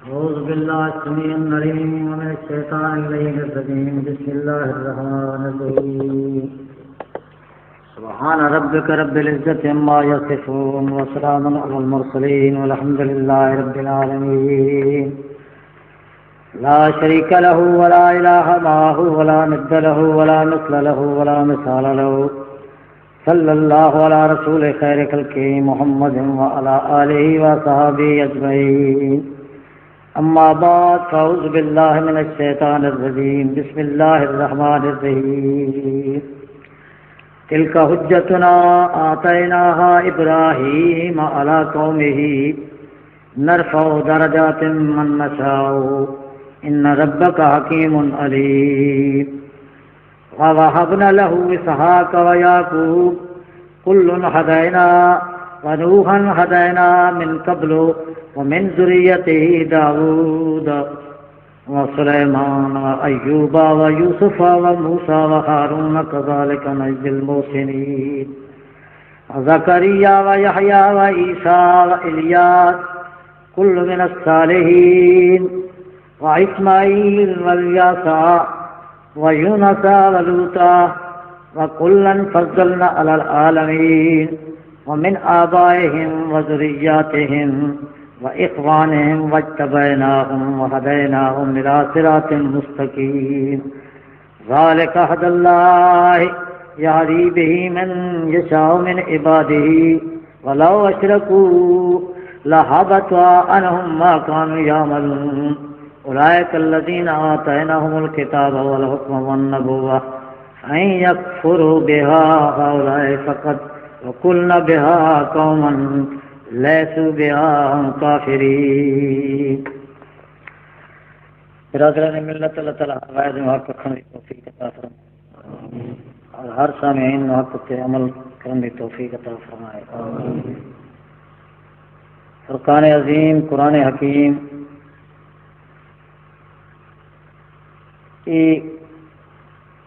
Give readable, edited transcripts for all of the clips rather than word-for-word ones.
أعوذ بالله السميع العليم من الشيطان اللعين الرجيم بسم الله الرحمن الرحيم سبحان ربك رب العزة عما يصفون وسلام على المرسلين والحمد لله رب العالمين لا شريك له ولا إله معه ولا ند له ولا مثل له ولا مثال له صلى الله على رسول خير خلقه محمد وعلى آله وصحبه أجمعين أما بعد فأعوذ بالله من الشيطان الرجيم بسم الله الرحمن الرحيم تلك حجتنا آتيناها إبراهيم على قومه نرفع درجات من نشاء إن ربك حكيم عليم ووهبنا له إسحاق ويعقوب كل هدينا ونوحا هدينا من قبل ومن ذريته داود وسليمان وأيوب ويوسف وموسى وهارون كذلك نجزي المحسنين وزكريا ويحيى وعيسى وإلياس كل من الصالحين وإسماعيل واليسع ويونس ولوطا وكلا فضلنا على العالمين ومن آبائهم وذرياتهم وإخوانهم واجتبيناهم وهديناهم إلى صراط مستقيم ذلك هدى الله يهدي به من يشاء من عباده ولو أشركوا لحبط عنهم ما كانوا يعملون أولئك الذين آتيناهم الكتاب والحكم والنبوة أن يكفروا بها هؤلاء فقد وقلنا بها قوما لیسوا بها کافرین۔ برادران ملت، اللہ تعالیٰ حقائق و حق رکھنے کی توفیق عطا فرمائے اور ہر سامعین و حق پہ عمل کرنے کی توفیق عطا فرمائے۔ فرقان عظیم قرآن حکیم کی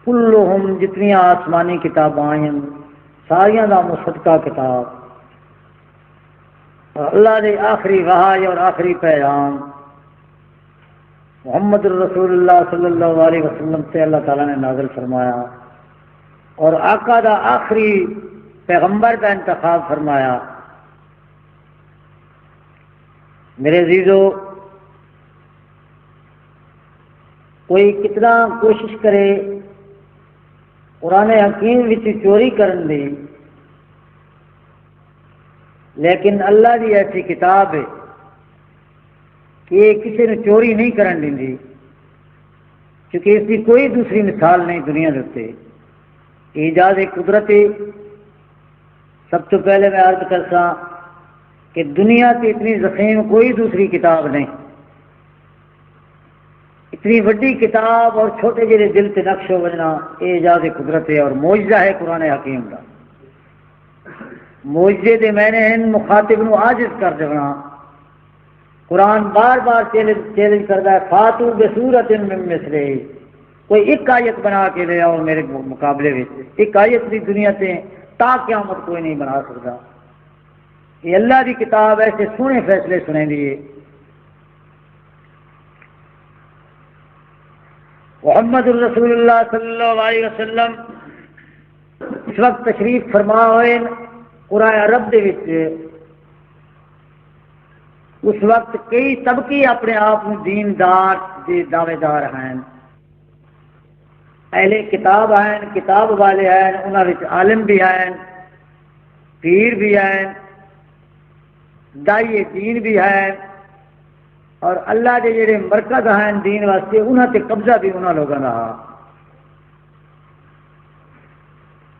کلہم جتنی آسمانی کتاباں ہیں ساریاں دا مصدقہ کتاب اور اللہ نے آخری وحی اور آخری پیغام محمد الرسول اللہ صلی اللہ علیہ وسلم سے اللہ تعالیٰ نے نازل فرمایا اور آقا دا آخری پیغمبر کا انتخاب فرمایا۔ میرے عزیزو، کوئی کتنا کوشش کرے قرآن حکیم وچ چوری کرن دی، لیکن اللہ دی ایسی کتاب ہے کہ یہ کسی نے چوری نہیں کرن دیندی، کیونکہ اس کی کوئی دوسری مثال نہیں دنیا دیتے۔ ایجاد قدرت سب تو پہلے میں عرض کرتا کہ دنیا کی اتنی ضخیم کوئی دوسری کتاب نہیں، اتنی بڑی کتاب اور چھوٹے جڑے دل سے نقش ہو بننا ایجاد قدرت ہے اور معجزہ ہے قرآن حکیم کا۔ معجزے دے میں نے ان مخاطب نو عاجز کر دینا۔ قرآن بار بار چیلنج کرتا ہے فاتو بسورۃ من مثلہ، کوئی ایک آیت بنا کے لے آؤ میرے مقابلے میں۔ ایک آیت بھی دنیا سے تا قیامت کوئی نہیں بنا سکتا۔ یہ اللہ کی کتاب ایسے سونے فیصلے سنیں دیے۔ محمد الرسول اللہ صلی اللہ علیہ وسلم اس وقت تشریف فرما ہوئے قرآن عرب دے وچ۔ اس وقت کئی طبقے اپنے آپ دیندار دے دعوے دار ہیں، اہل کتاب ہیں، کتاب والے ہیں، انہاں وچ عالم بھی ہیں، پیر بھی ہیں، دائی دین بھی ہیں، اور اللہ کے جڑے مرکز ہیں دین واسطے انہاں تے قبضہ بھی انہاں لوگوں کا۔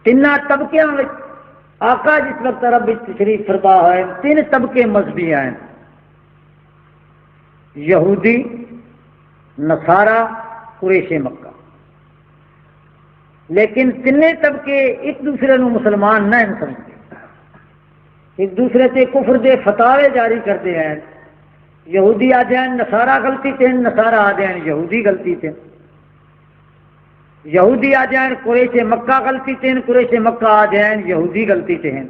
تیناں طبقیاں وچ آقا جس وقت عرب تشریف فرما ہے، تین طبقے مذہبی ہیں، یہودی، نصارہ، قریش مکہ۔ لیکن تینوں طبقے ایک دوسرے نو مسلمان نہ سمجھتے، ایک دوسرے سے کفر دے فتاوے جاری کرتے ہیں۔ یہودی آ جائیں نصارہ غلطی تے، نصارہ آ جائیں یہودی غلطی تے، یہودی آ جائیں قریش مکہ غلطی تے، قریش مکہ آ جائیں یہودی غلطی تے ہیں۔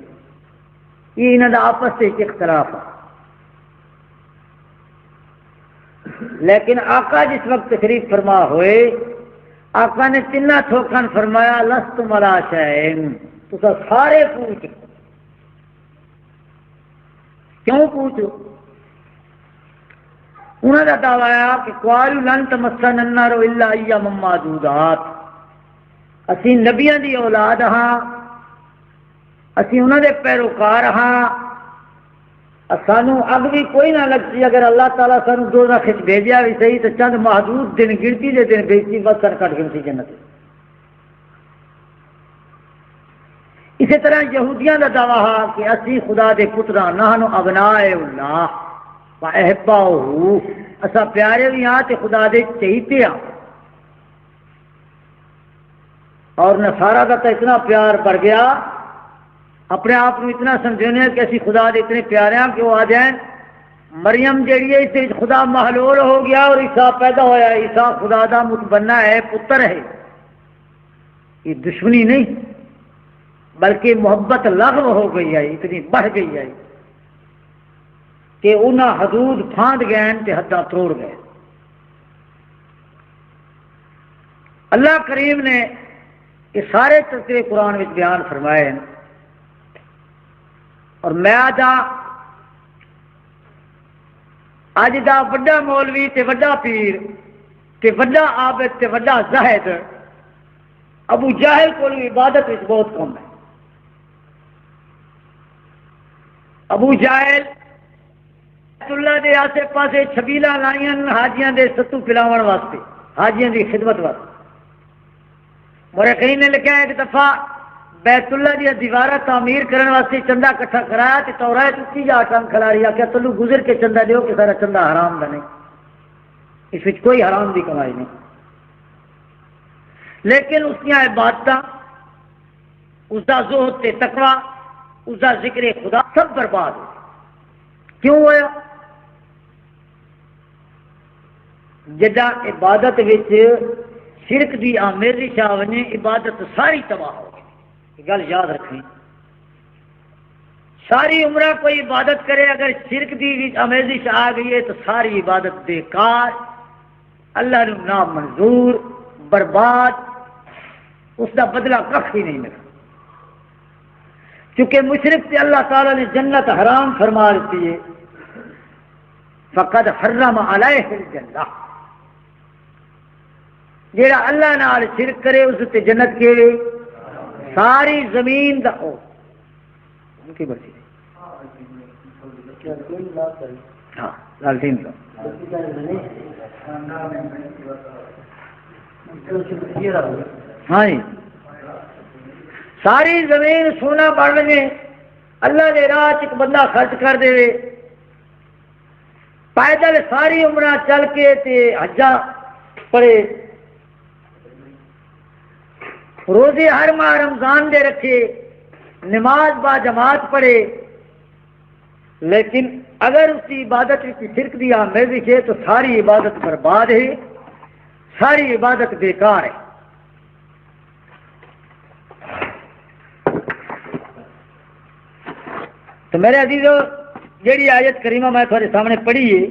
یہ انہوں کا آپس سے ایک اختلاف ہے۔ لیکن آقا جس وقت تشریف فرما ہوئے آقا نے تینا تھوکن فرمایا لستم علی شیء، تو سارے پوچھ کیوں پوچھو؟ انہوں کا دعویٰ ہے کہ قالوا لن تمسنا النار الا ایاما معدودات، اسی نبیاں دی اولاد ہاں، اسی انہوں دے پیروکار ہاں، سانو اگ بھی کوئی نہ لگتی اگر اللہ تعالیٰ سانو دوزخ وچ بھیجیا بھی صحیح تو چند محدود دن گنتی دے دن بھیجتی بس سر کٹ گنتی جنت۔ اسی طرح یہودیاں دا دعویٰ ہے کہ اسی خدا دے پتراں نحن ابناء اللہ واحباؤہ، اسا پیارے بھی ہاں تے خدا دے چہیتے ہاں، اور نصارہ کا تو اتنا پیار بڑھ گیا اپنے آپ کو اتنا سمجھنے کہ اسی خدا دے اتنے پیارے ہیں کہ وہ آ جائیں مریم جیڑی ہے اس سے خدا محلول ہو گیا اور عیسیٰ پیدا ہویا، عیسیٰ خدا دا متبنہ ہے، پتر ہے۔ یہ دشمنی نہیں بلکہ محبت لغو ہو گئی ہے، اتنی بڑھ گئی ہے کہ انہاں حدود پھاند گئے تے حداں توڑ گئے۔ اللہ کریم نے یہ سارے تذکرے قرآن میں بیان فرمائے ہیں، اور میں اج دا وڈا مولوی تے وڈا پیر تے وڈا عابد تے وڈا زاہد ابو جہل کو عبادت وچ بہت کم ہے۔ ابو جہل اللہ دے آسے پاسے چھبیلا لائیاں حاجیاں دے ستو پلاون واسطے، حاجیاں دی خدمت واسطے۔ مورخین نے لکھا ہے ایک دفعہ بیت اللہ دی دیوارہ تعمیر کرنے واسطے چندہ کٹھا کرایا تے تورات اٹھی جا ٹنگ کھلاری آکھیا چلو گزر کے چندہ دیو کہ سارا چندہ حرام دا نہیں، اس وچ کوئی حرام دی کمائی نہیں، لیکن اس کی عبادتاں، اس دا زہد تے تقوی، اس دا ذکر خدا سب برباد ہو۔ کیوں ہوا؟ جدا عبادت وچ شرک دی آمیزش آ ونے عبادت ساری تباہ ہو گئی۔ گل یاد رکھیں، ساری عمرہ کوئی عبادت کرے اگر شرک دی آمیزش آ گئی ہے تو ساری عبادت بیکار، اللہ نے نا منظور، برباد، اس کا بدلہ کخ ہی نہیں ملا۔ چونکہ مشرک سے اللہ تعالیٰ نے جنت حرام فرما دیتی ہے، فقد حرم علیہ الجنہ، جیڑا اللہ نال شرک کرے اس تے جنت کے ساری زمین دا ہو کی برسی ہاں لالٹین کا ہاں جی ساری زمین سونا بن لگے، اللہ دے راہ ایک بندہ خرچ کر دے، پیدل ساری عمرہ چل کے تے حجہ پڑے، روزے ہر ماہ رمضان دے رکھے، نماز با جماعت پڑھے، لیکن اگر اس کی عبادت کی شرک دی آمیزش ہے تو ساری عبادت برباد ہے، ساری عبادت بیکار ہے۔ تو میرے عزیزو جیڑی آیت کریمہ میں تھوڑے سامنے پڑھی ہے،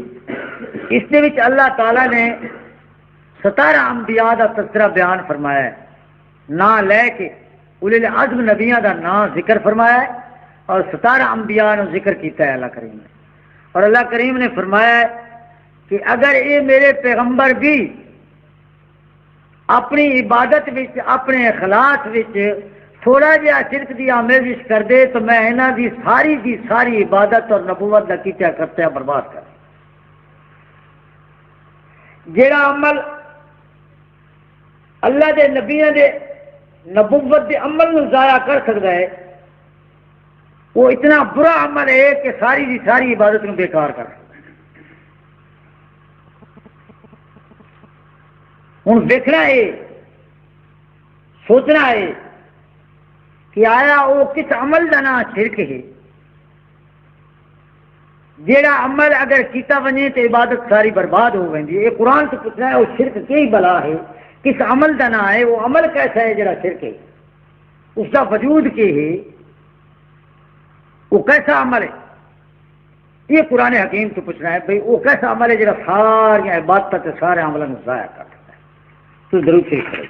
اس کے وچ اللہ تعالیٰ نے 17 انبیاء دا تذکرہ بیان فرمایا ہے، نا لے کے اولی العزم نبیاں دا نام ذکر فرمایا ہے، اور 17 انبیاء نے ذکر کیتا ہے اللہ کریم نے، اور اللہ کریم نے فرمایا ہے کہ اگر یہ میرے پیغمبر بھی اپنی عبادت وچ اپنے اخلاص وچ تھوڑا جہا شرک دی آمیزش کر دے تو میں انہاں دی ساری عبادت اور نبوت کا کیتا کرتا برباد کر۔ جیڑا عمل اللہ دے نبیوں دے نبوت دے عمل نو ضائع کر سکتا ہے وہ اتنا برا عمل ہے کہ ساری دی ساری عبادت نو بیکار کر سکتا ہے۔ ہوں دیکھنا ہے، سوچنا ہے کہ آیا وہ کس عمل کا نام شرک ہے، جیڑا عمل اگر کیتا بنے تو عبادت ساری برباد ہو گئی۔ یہ قرآن سے پوچھنا ہے وہ شرک کی بلا ہے، کس عمل کا نام ہے، وہ عمل کیسا ہے جڑا شرک ہے، اس کا وجود کیا ہے، وہ کیسا عمل ہے، یہ قرآن حکیم تو پوچھنا ہے بھئی وہ کیسا عمل ہے جڑا ساری عبادت سارے عملوں کو ضائع کر دیتا ہے. تو ضرور شریف کرو.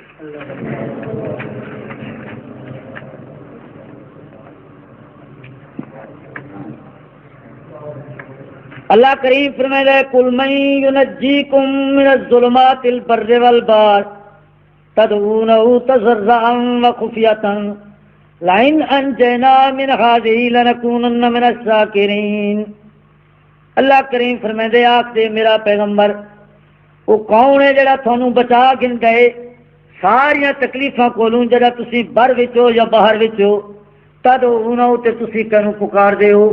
اللہ کریم فرمائے قل من ينجيكم من الظلمات البر والبحر تدعونه تضرعا وخفية لئن انجینا من هذه لنكونن من الشاکرین. اللہ کریم فرمائے آخ دے میرا پیغمبر وہ کون ہے جڑا تھانوں بچا گن گئے ساریاں تکلیفاں کولوں جڑا تسی بر وچ ہو یا باہر وچ ہو تدعونه تے تسی کینوں پکار دے ہو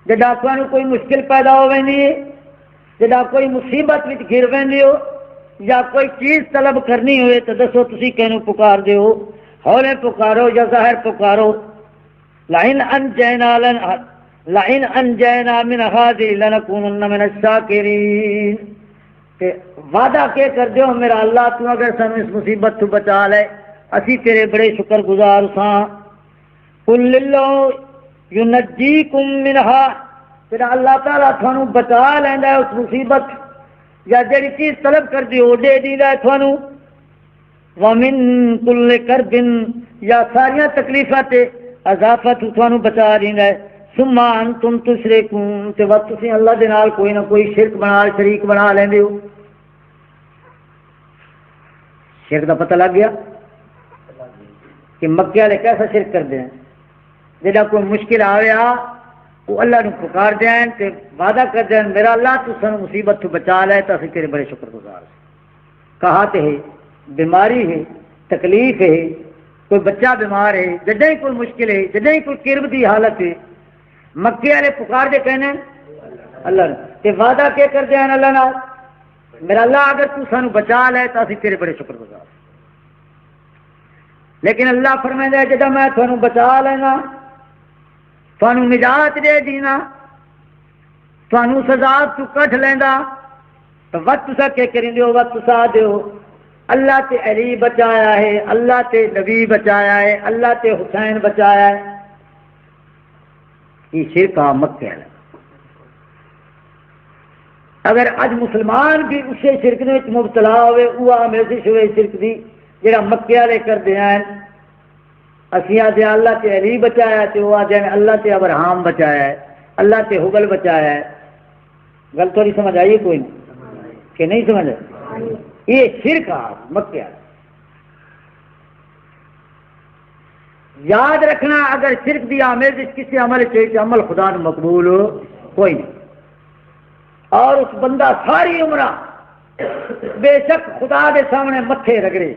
جدا تھانوں کوئی مشکل پیدا ہو ویندی ہے جدا کوئی مصیبت وچ گر ویندے ہو یا کوئی چیز طلب کرنی ہوئے تو دسو تسی کینوں پکار دے ہو ہولے پکارو یا ظاہر پکارو. لئن انجینا من هذه لنكونن من الشاکرین. تے وعدہ کیا کر دیو میرا اللہ تو اگر سانو اس مصیبت تو بچا لے اسی تیرے بڑے شکر گزار ساں. قل للہ ینجیکم منها تیرا اللہ تعالیٰ تھانو بچا لیندا ہے اس مصیبت یا جڑی چیز طلب کر دیو دے دیندا ہے تھانو. ومن کل کرب یا ساریاں تکلیفات عذابت تھانو بچا دیندا ہے. ثم انتم تشركون تے وقت تسی اللہ دے نال کوئی نہ کوئی شرک بنا شریک بنا لیندے ہو. شرک دا پتہ لگ گیا کہ مکے والے کیسا شرک کردے ہیں. جڑا کوئی مشکل آویا وہ اللہ نو پکار دین تے وعدہ کر دین میرا اللہ تو سانو مصیبت تو بچا لے تو اسی تیرے بڑے شکر گزار ہیں. کہا تے ہے بیماری ہے تکلیف ہے کوئی بچہ بیمار ہے جدیں کوئی مشکل ہے جدیں کوئی کرب دی حالت ہے مکے والے پکار دے کہنے اللہ نے تے وعدہ کیا کر دیں اللہ نال میرا اللہ اگر تو سانو بچا لے تو اسی تیرے بڑے شکر گزار. لیکن اللہ فرمائے جدہ میں تھانو بچا لینا تھانو نجات دے دینا تھانو سزا تو کٹ لینا تو وقت سا کے کریں دیو وقت سا دیو. اللہ تے علی بچایا ہے اللہ تے نبی بچایا ہے اللہ تے حسین بچایا ہے. یہ شرک مکے ہے. اگر اج مسلمان بھی اسے شرک میں مبتلا ہوئے وہ آمیزش ہوئے شرک دی جڑا مکے والے کردے ہیں اسی آدھے اللہ تے علی بچایا تے وہ آدھے اللہ تے ابراہیم بچایا ہے اللہ تے حبل بچایا ہے. گل تھوڑی سمجھ آئیے کوئی نہیں کہ نہیں سمجھ آئی. یہ شرک مکے والے. یاد رکھنا اگر شرک دی آمیزش کسی عمل چاہیے تو عمل خدا نے مقبول کوئی نہیں. اور اس بندہ ساری عمرہ بے شک خدا دے سامنے متھے رگڑے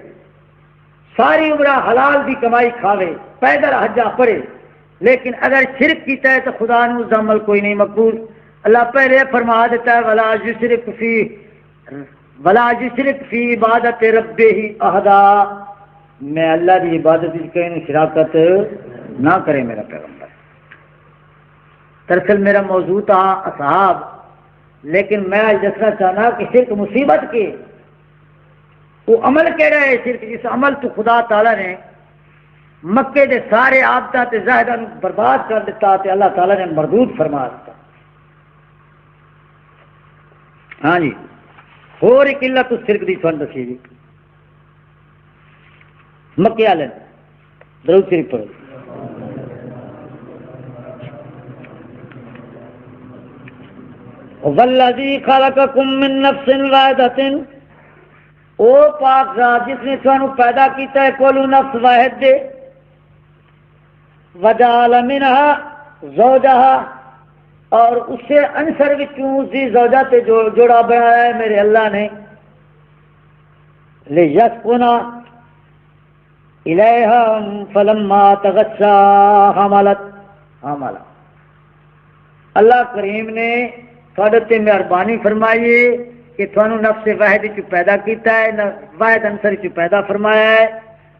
ساری عمرہ حلال دی کمائی کھاوے پیدل حجہ پڑے لیکن اگر شرک کیتا ہے تو خدا نے اس عمل کوئی نہیں مقبول. اللہ پہلے فرما دیتا ہے ولا یشرک فی عبادت ربہ احدا. میں اللہ کی عبادت کہیں شراکت نہ کرے میرا پیغمبر. دراصل میرا موضوع تھا اصحاب لیکن میں آج دسنا چاہنا کہ شرک مصیبت کے وہ عمل کہڑا ہے شرک جس عمل تو خدا تعالیٰ نے مکے دے سارے آبتا تے زاہدہ برباد کر دیتا تے اللہ تعالیٰ نے مردود فرما دیتا. ہاں جی اور ایک علت اس شرک دی سن دسی جی مکے والے درود شریف پڑھو. والذی خلقکم من نفس واحدۃ او پاک ذات جس نے تھانوں پیدا کیتا ہے کولو نفس واحد دے وجعل منها زوجها اور اس سے عنصر وچوں اسی زوجہ تے جوڑا بنایا ہے میرے اللہ نے لیسکنا الیہا فلما تغشا حملت. اللہ کریم نے تھوڑے تے مہربانی فرمائیے کہ تھانوں نفس واحد چ پیدا کیتا ہے واحد عنصر چ پیدا فرمایا ہے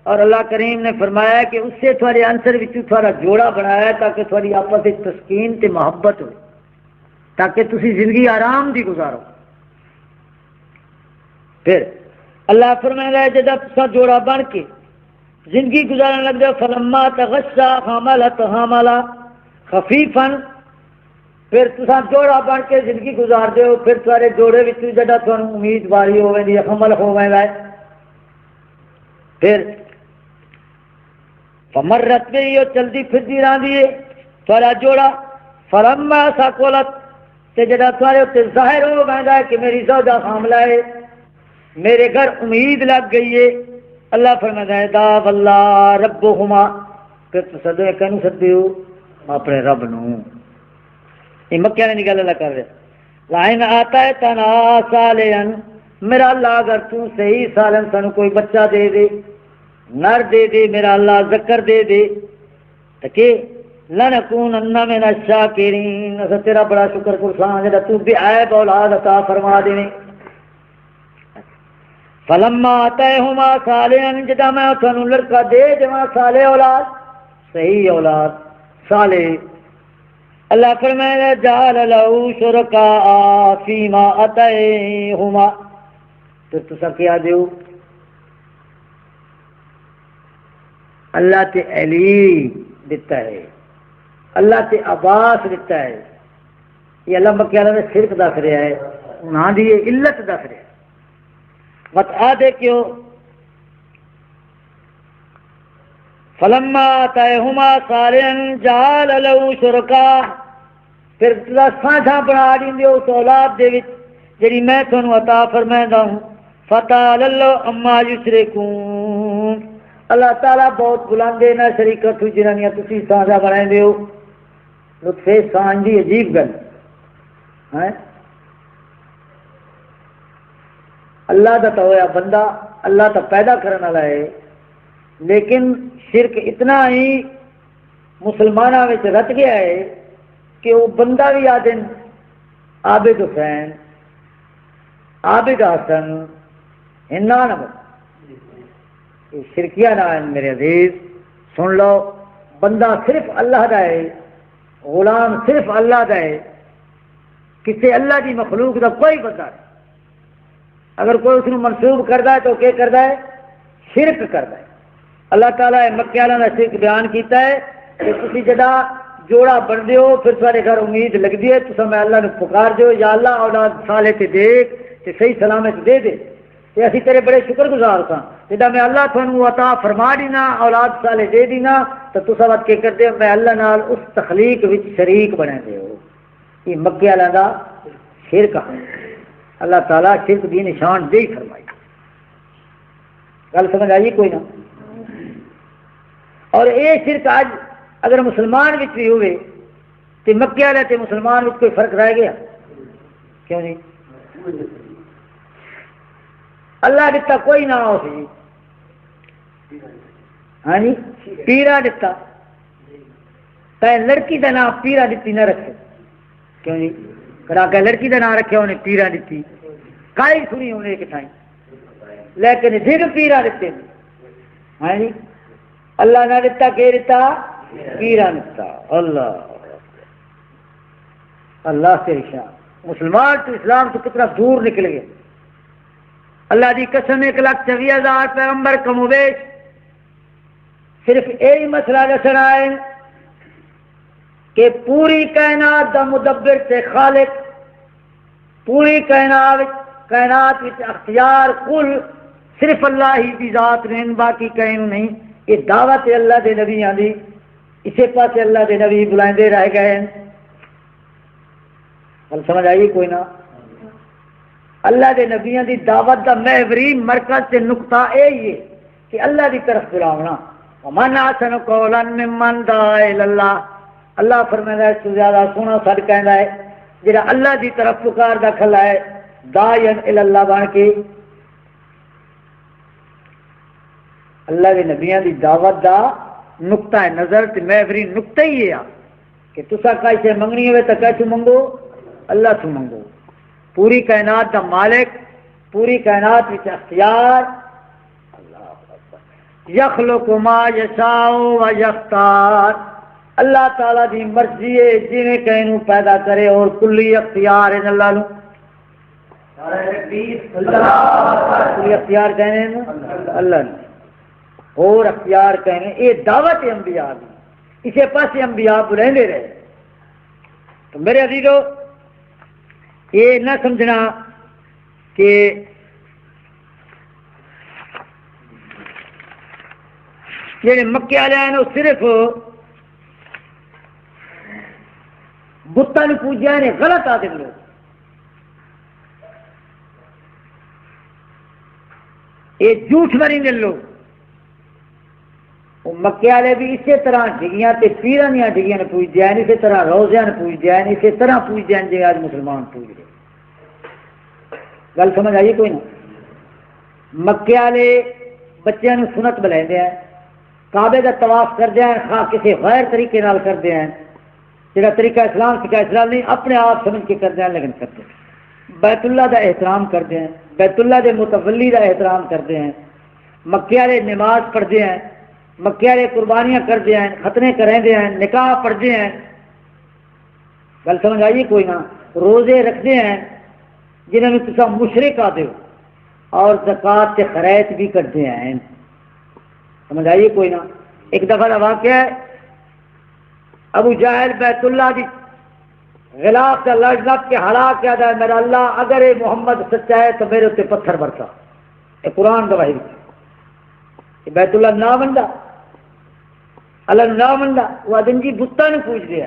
اور اللہ کریم نے فرمایا کہ اس سے تھوڑے عنصر وچوں تھوڑا جوڑا بنایا ہے تاکہ تھوڑی آپس وچ تسکین تے محبت ہو تاکہ تسی زندگی آرام دی گزارو. پھر اللہ فرمایا جب تسا جوڑا بن کے زندگی گزارنے لگ جاؤ فلما تغشا حملت حملا خفیفا پھر تساں جوڑا بن کے زندگی گزار دے ہو، پھر تھوڑے جوڑے وچ جڑا تھانوں امید واری ہوے دی حمل ہوے گا، پھر فمرت بھی یہ چلتی پھرتی رہی ہے تھوڑا جوڑا، فلما ثقلت تے جڑا تھوڑے تے ظاہر ہو گیا کہ میری زوجہ حاملہ ہے، میرے گھر امید لگ گئی ہے، اللہ فرماتا ہے دا واللہ ربہما، پھر تو سدے کہنوں سدے ہو اپنے رب نو، یہ مکہ نے گل اللہ کر رہے لائن آتا ہے تنا سالن، میرا اللہ اگر تو صحیح سالن سانو کوئی بچہ دے دے، نر دے دے، میرا اللہ ذکر دے دے، تو کہ لنکونن من الشاکرین، اسا تیرا بڑا شکر گزار جڑا تو بے عیب اولاد عطا فرما دے۔ فلما آتیہما صالحا، جدا میں تھانوں لڑکا دے دیواں صالح اولاد، صحیح اولاد صالح، اللہ فرمائے جعل لہو شرکاء فیما آتیہما، تو تسا کیا دیو اللہ تے علی دیتا ہے، اللہ تے عباس دیتا ہے، یہ اللہ مکہ اللہ نے شرک دس رہا ہے، انہاں دی یہ علت دس رہا ہے، بتا دے کیوں فلما آتیہما صالحا جعل لہو شرکاء، پھر سانجھا بنا دیندے اس اولاد دے وچ جڑی میں تھانوں عطا فرمائندا ہوں، فتعالی اللہ عما یشرکون، اللہ تعالیٰ بہت بلندے نہ شریکت ہوئی جنہاں تسی سانجھا بنائے ہو، لطف سانجھ دی عجیب گل ہے، اللہ دا تو ہویا بندہ، اللہ تا پیدا کرنے والا ہے، لیکن شرک اتنا ہی مسلمانوں میں رت گیا ہے کہ وہ بندہ بھی آدن عابد حسین، عابد حسن، ہننا نہ یہ شرکیہ نہ ہے میرے عزیز، سن لو، بندہ صرف اللہ دا ہے، غلام صرف اللہ دا ہے، کسی اللہ کی مخلوق دا کوئی بندہ نہیں، اگر کوئی اس کو منسوب کرتا ہے تو کیا کرتا ہے؟ شرک کرتا ہے۔ اللہ تعالیٰ مکہ والوں نے شرک بیان کیتا ہے کہ تسی جدا جوڑا بن ہو، پھر تھوڑے گھر امید لگتی ہے، تو میں اللہ نے پکار دیو یا اللہ اولاد صالح تے دیکھ تے صحیح سلامت دے دے، تے اسی تیرے بڑے شکر گزار ساں، جدا میں اللہ تھانوں عطا فرما دینا، اولاد صالح دے دینا، تو تسا وقت کے کرتے میں اللہ نال اس تخلیق وچ شریک بنے دے ہو، یہ مکہ والوں دا شرک ہے۔ اللہ تعالیٰ شرک دی نشان دے فرمائی، گل سمجھ آئی کوئی نہ؟ اور یہ شرک اج اگر مسلمان وچ بھی ہوئے تو مکے والے تے مسلمان وچ کوئی فرق رہ گیا؟ کیوں نہیں؟ اللہ دتا کوئی نہ ہو سی، ہاں جی پیرا دتا، پہ لڑکی کا نام پیرا دتی نہ رکھے، کیوں جی؟ کرا کے لڑکی کا نام رکھا انہیں پیرا دیتی، کائی سنی انہیں ایک ٹائم، لیکن جگ پیرا دیتے، ہاں جی اللہ نہ دیتا کہ دیتا پیرا دیتا، اللہ اللہ سے شان، مسلمان تو اسلام تو کتنا دور نکل گئے، اللہ دی قسم 1,24,000 پیغمبر کم و بیش صرف یہی مسئلہ دسنا ہے کہ پوری کائنات دا مدبر تے خالق، پوری کائنات وچ اختیار کل صرف اللہ ہی دی ذات نے، باقی کہیں نہیں، یہ دعوت اللہ دے نبیاں دی، اسے پاسے اللہ دے نبی بلائندے رہ گئے ہیں، گل سمجھ آئی کوئی نہ؟ اللہ دے نبیاں دی دعوت دا محوری مرکز تے نقطہ یہی ہے کہ اللہ دی طرف بلاونا، ومن احسن قولا ممن دعا الی اللہ، اللہ فرمائے اس سے زیادہ سونا سچ کہندا ہے جڑا اللہ دی طرف پکار دا کھلا ہے، داعین الی اللہ بن کے۔ اللہ دے نبیاں دی دعوت دا نقطہ نظر تے محوری نقطہ ہی ہے کہ تسا کیسے منگنی ہوئے تو کیسے منگو؟ اللہ تو منگو، پوری کائنات دا مالک، پوری کائنات وچ اختیار، یخلق ما یشاء و یختار، اللہ تعالیٰ دی مرضی ہے جویں کہیں پیدا کرے اور کلی اختیار ہے اللہ نو، کلی اختیار کہنے اللہ نے، اور اختیار کہنے، یہ دعوت انبیاء دی، اسے پاسے انبیاء بلندے رہے، تو میرے عزیزو یہ نہ سمجھنا کہ جڑے مکے والے ہیں وہ صرف بتاں پوجیا نے، غلط آدم لوگ. یہ جھوٹ مریں لوگ. مکے والے بھی اسی طرح ڈگیاں تے پیراں دیاں ڈگیاں پوجتے ہیں، اسی طرح روزیاں پوجتے ہیں، اسی طرح پوجتے ہیں جی آج مسلمان پوج رہے. گل سمجھ آئیے کوئی نہ؟ مکے والے بچوں کو سنت بلائے ہیں، کعبے کا طواف کرتے ہیں، خواہ کسی غیر طریقے نال کرتے ہیں، جہاں طریقہ اسلام سکھا اسلام نہیں اپنے آپ سمجھ کے کرتے ہیں، لیکن کرتے ہیں. بیت اللہ کا احترام کرتے ہیں، بیت اللہ کے متولی کا احترام کرتے ہیں. مکے والے نماز پڑھتے ہیں، مکے والے قربانیاں کرتے ہیں، ختنے کرتے ہیں، نکاح پڑھتے ہیں. گل سمجھ آئیے کوئی نہ؟ روزے رکھتے ہیں جنہوں نے تصا مشرک آتے ہو، اور زکوٰۃ کے خرائط بھی کرتے ہیں. سمجھ آئیے کوئی نہ؟ ایک دفعہ کا واقعہ ہے، ابو جہل بیت اللہ کی غلاف کا لڑ لپ کے ہڑا کیا ہے، میرا اللہ اگر یہ محمد سچا ہے تو میرے اتنے پتھر برسا. یہ قرآن گواہی دیتی. بیت اللہ نہ منتا، اللہ نہ منتا، وہ آدم جی بتاں پوچھ دیا.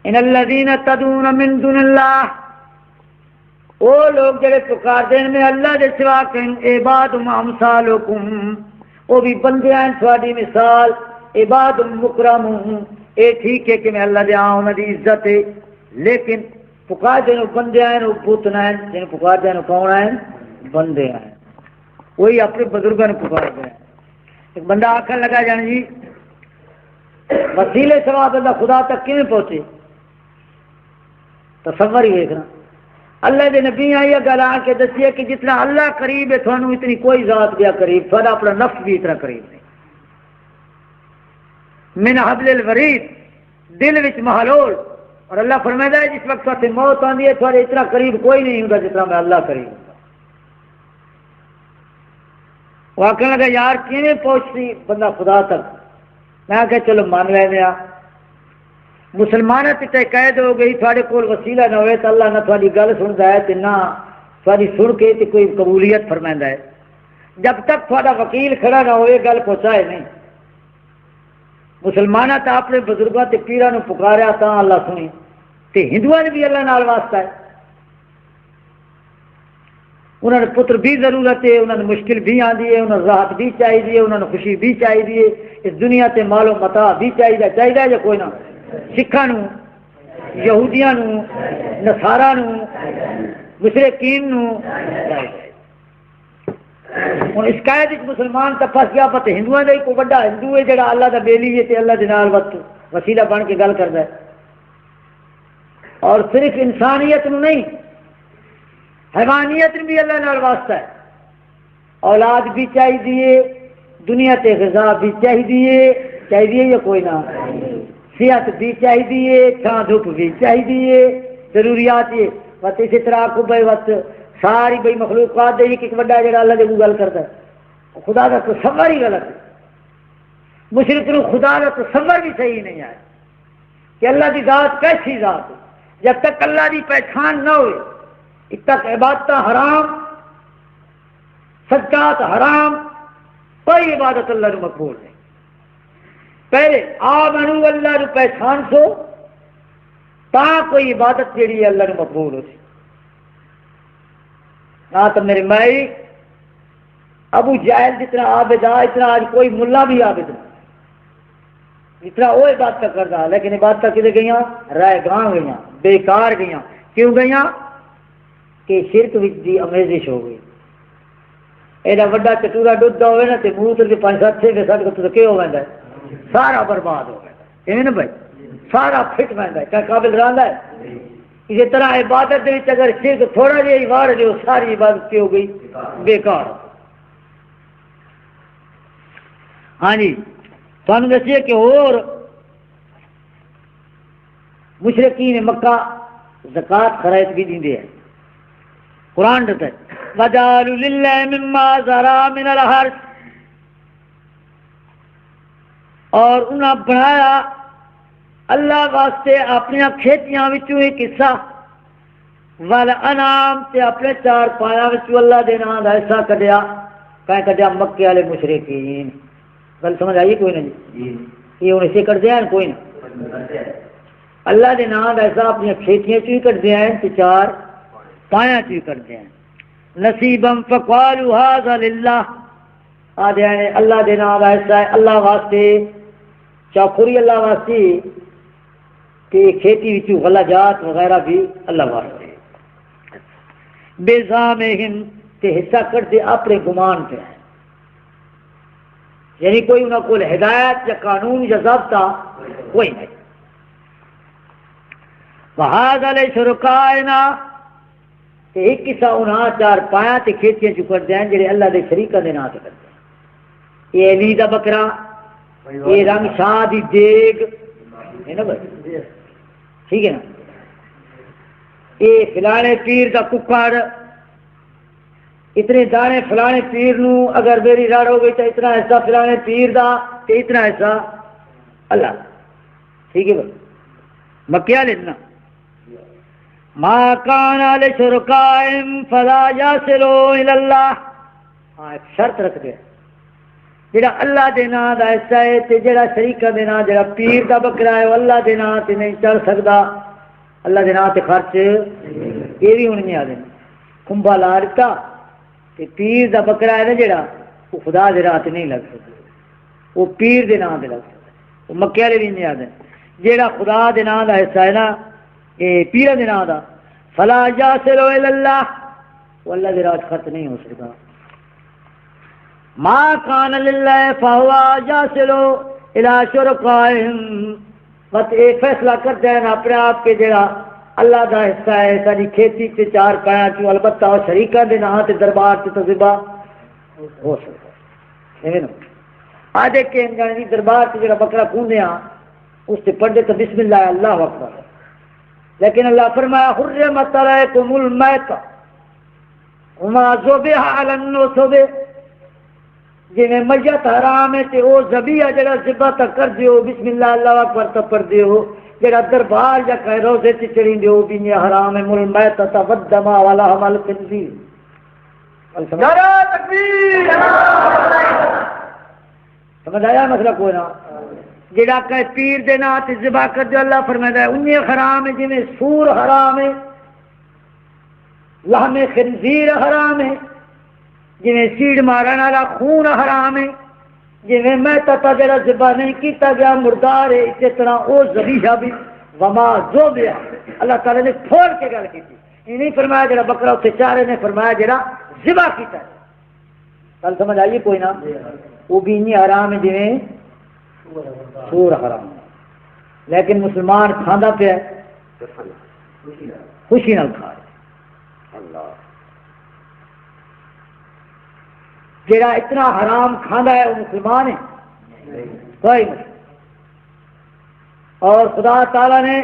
ان الذین تدعون من دون اللہ، وہ لوگ جڑے پکار دین میں اللہ دے سوا کہ عباد امثالکم، وہ بھی بندے ہیں تھوڑی مثال. عباد مکرمون، اے ٹھیک ہے کہ میں اللہ دے انہاں دی عزت ہے، لیکن پکار دین بندے ہیں، وہ بت نہ ہیں. جن پکار دین کون ہیں؟ بندے ہیں. وہی اپنے بزرگوں نے پکار دیا. ایک بندہ آخر لگا جان جی وسیلے سوا بندہ خدا تک کیوں پہنچے؟ تصور ہی دیکھنا. اللہ دے نبی یہ گل آ کے دسی ہے کہ جتنا اللہ قریب ہے تھانوں اتنی کوئی ذات گیا قریب، تھوڑا اپنا نفس بھی اتنا قریب نہیں. من حبل الورید، دل وچ محلول. اور اللہ فرمائے ہے جس وقت سے موت آتی ہے تھوڑے اتنا قریب کوئی نہیں ہوتا جتنا میں اللہ قریب ہوں. وہ آخر لگا یار کیویں پہنچتی بندہ خدا تک؟ میں کہ چلو مان لینا. مسلمانوں تے قید ہو گئی، تھوڑے کول وسیلہ نہ ہوئے تو اللہ نہ تھوڑی گل سنتا ہے نہ تھوڑی سن کے تے کوئی قبولیت فرمائندا ہے. جب تک تھوڑا وکیل کھڑا نہ ہوئے گل پہنچائے نہیں. مسلمانوں تو اپنے بزرگوں تے پیراں نوں پکاریا تا اللہ سنی. تے ہندوؤں نے بھی اللہ نال واسطہ ہے، انہوں نے پتر بھی ضرورت ہے، انہوں نے مشکل بھی آتی ہے، انہوں نے راحت بھی چاہیے، انہوں نے خوشی بھی چاہیے، اس دنیا تے مال و متاع بھی چاہیے جو کوئی نہ. سکھاں نوں، یہودیاں نوں، نصاراں نوں، مشرکین نوں چاہیے. ہوں اس قید مسلمان تو پھس گیا، پتہ ہندوؤں کا ہی کوئی بڑا ہندو ہے جڑا اللہ کا بیلی ہے تے اللہ دے نال وسیلہ بن کے گل کرتا ہے. اور صرف انسانیت نوں نہیں، حیوانیت بھی اللہ نال واسطہ ہے. اولاد بھی چاہیے، دنیا تے غذا بھی چاہیے یا کوئی نہ، صحت بھی چاہیے، چھاں دھوپ بھی چاہیے، ضروریات یہ بس. اسی طرح کو بھائی بس ساری بھائی مخلوقات دے ایک بڑا جڑا اللہ دے گل کرتا ہے. خدا کا تصور ہی غلط ہے. مشرک نو خدا کا تصور بھی صحیح نہیں ہے کہ اللہ کی ذات کیسی ذات ہے. جب تک اللہ کی پہچان نہ ہوئے اب تک عبادت حرام، صدقات حرام، کوئی عبادت اللہ کو مقبول نہیں. پہلے آمنو اللہ کو پہچان سو تا کوئی عبادت جیڑی ہے اللہ کو مقبول ہو سی. نہ تو میرے مائی ابو جہل جتنا عابد ہے اتنا آج کوئی ملا بھی عابد نہیں، اتنا وہ عبادت کرتا، لیکن عبادت کدھر گئیاں؟ رائے گاہ گئیاں، بیکار گئیاں. کیوں گئیاں؟ کہ شرک دی امیزش ہو گئی. ایڈا وڈا چٹورا ڈدا ہوئے نا تے موتر کے 5-7 چھے سٹ کو کیا ہو جاتا ہے؟ سارا برباد ہو گیا نا بھائی، سارا فٹ بنتا ہے. کیا قابل رہا ہے؟ اسی طرح عبادت دے اگر شرک تھوڑا جہا ہی وار جو ساری عبادت کی ہو گئی بیکار. ہاں جی تمہیں دسیے کہ اور مشرکین مکہ زکات خرائط بھی دیندے ہیں. قرآن دیتا ہے وَجَعَلُوا لِلَّهِ مِمَّا ذَرَا مِنَ الْحَرْثِ، اور انہاں بنایا اللہ واسطے اپنی کھیتیاں وچوں ایک حصہ والانعام تے اپنے چار پایاں وچوں اللہ دے نام دا حصہ کڈیا کہیں کڈیا مکے والے مشرکین گل سمجھ آئی کوئی نہیں یہ ہن اسے کٹ دیا کوئی نہیں اللہ دے نام دا حصہ اپنی کھیتیاں چوں ہی کٹ دیا تے چار پایاں چوں ہی کٹ دیا نصیبم فقالوا هذا للہ آدھے ہیں اللہ دے نام دا حصہ ہے اللہ واسطے چاکوری اللہ واسطے کہ کھیتی وچوں غلہ جات وغیرہ بھی اللہ واسطے بے زامہم تے حصہ کٹ دے اپنے گمان پہ یعنی کوئی انہوں کو ہدایت یا قانون یا ضابطہ کوئی نہیں وَهَذَا لِشُرَكَائِنَا تے ایک قصہ انہاں چار پایاں تے کھیتیاں چوں کٹ دیں جڑے اللہ دے شریکاں دے نام تے کٹ دیں یہ علی دا بکرا یہ رنگ شاہ دی دیگ ہے نا بھائی ٹھیک ہے نا یہ فلانے پیر دا ککڑ اتنے دانے فلانے پیر نو اگر میری رڑ ہو گئی تو اتنا حصہ فلانے پیر دا تے اتنا حصہ اللہ ٹھیک ہے بھائی مکیا لینا ما کان لشرکائم فلا یصلوا الی اللہ ہاں ایک شرط رکھ دے جڑا اللہ دے نام دا حصہ ہے تے جڑا شریکاں دے نام جڑا پیر دا بکرا ہے وہ اللہ دے نام تے نہیں چل سکدا اللہ دے نام تے خرچ یہ بھی ہن نہیں آدے کھمبا لا دیتا تے پیر دا بکرا ہے نا جڑا وہ خدا دے راہ تے نہیں لگ سکدا وہ پیر دے نام تے لگ سکدا وہ مکے والے بھی نہیں آدے جڑا خدا دے نام دا حصہ ہے نا یہ پیر دے نام دا فلا یصلوا الی اللہ وہ اللہ دے راہ خرچ نہیں ہو سکدا ما کان للہ فہو یصل الی شرکائہم بس ایک فیصلہ کر دیں اپنے آپ کے جڑا اللہ دا حصہ ہے ساری کھیتی تے چار پایاں چوں البتہ وہ شریکاں دے نام تے دربار تے ذبح ہو سکتا ہے نا آدھے کہ جانے دربار تے جڑا بکرا کھوندے ہاں اس تے پڑھ دے تو بسم اللہ اللہ اکبر لیکن اللہ فرمایا حرمت علیکم المیتۃ وما ذبح علی النصب جی میں میت حرام ہے تے او ذبیحہ جڑا ذبح تک کر دیو بسم اللہ اللہ اکبر تک پڑھ دیو جڑا دربار یا کہ روزے تے چڑھی دیو بھی یہ حرام ہے المیتۃ والدم ولحم الخنزیر نعرہ تکبیر سمجھ آیا مسئلہ کوئی نہ جڑا کہ پیر دے نام تے ذبح کر دیو اللہ فرماتا ہے انہیں حرام ہے جنہیں سور حرام ہے لحم خنزیر حرام ہے جنہیں سیڑ مارن والا خون حرام ہے جنہیں میں تتا جڑا ذبح نہیں کیتا گیا مردار ہے اسی طرح او ذبیحہ بھی وما ذبح اللہ تعالی نے کھول کے گل کی یہ نہیں فرمایا جڑا بکرا اتنے چارے نے فرمایا جڑا ذبح کیتا ہے کل سمجھ آئیے کوئی نہ وہ بھی نہیں حرام ہے جنہیں سور حرام ہے لیکن مسلمان کھانا پیا خوشی نال کھا اللہ جڑا اتنا حرام کھانا ہے وہ مسلمان ہے کوئی نہیں اور خدا تعالی نے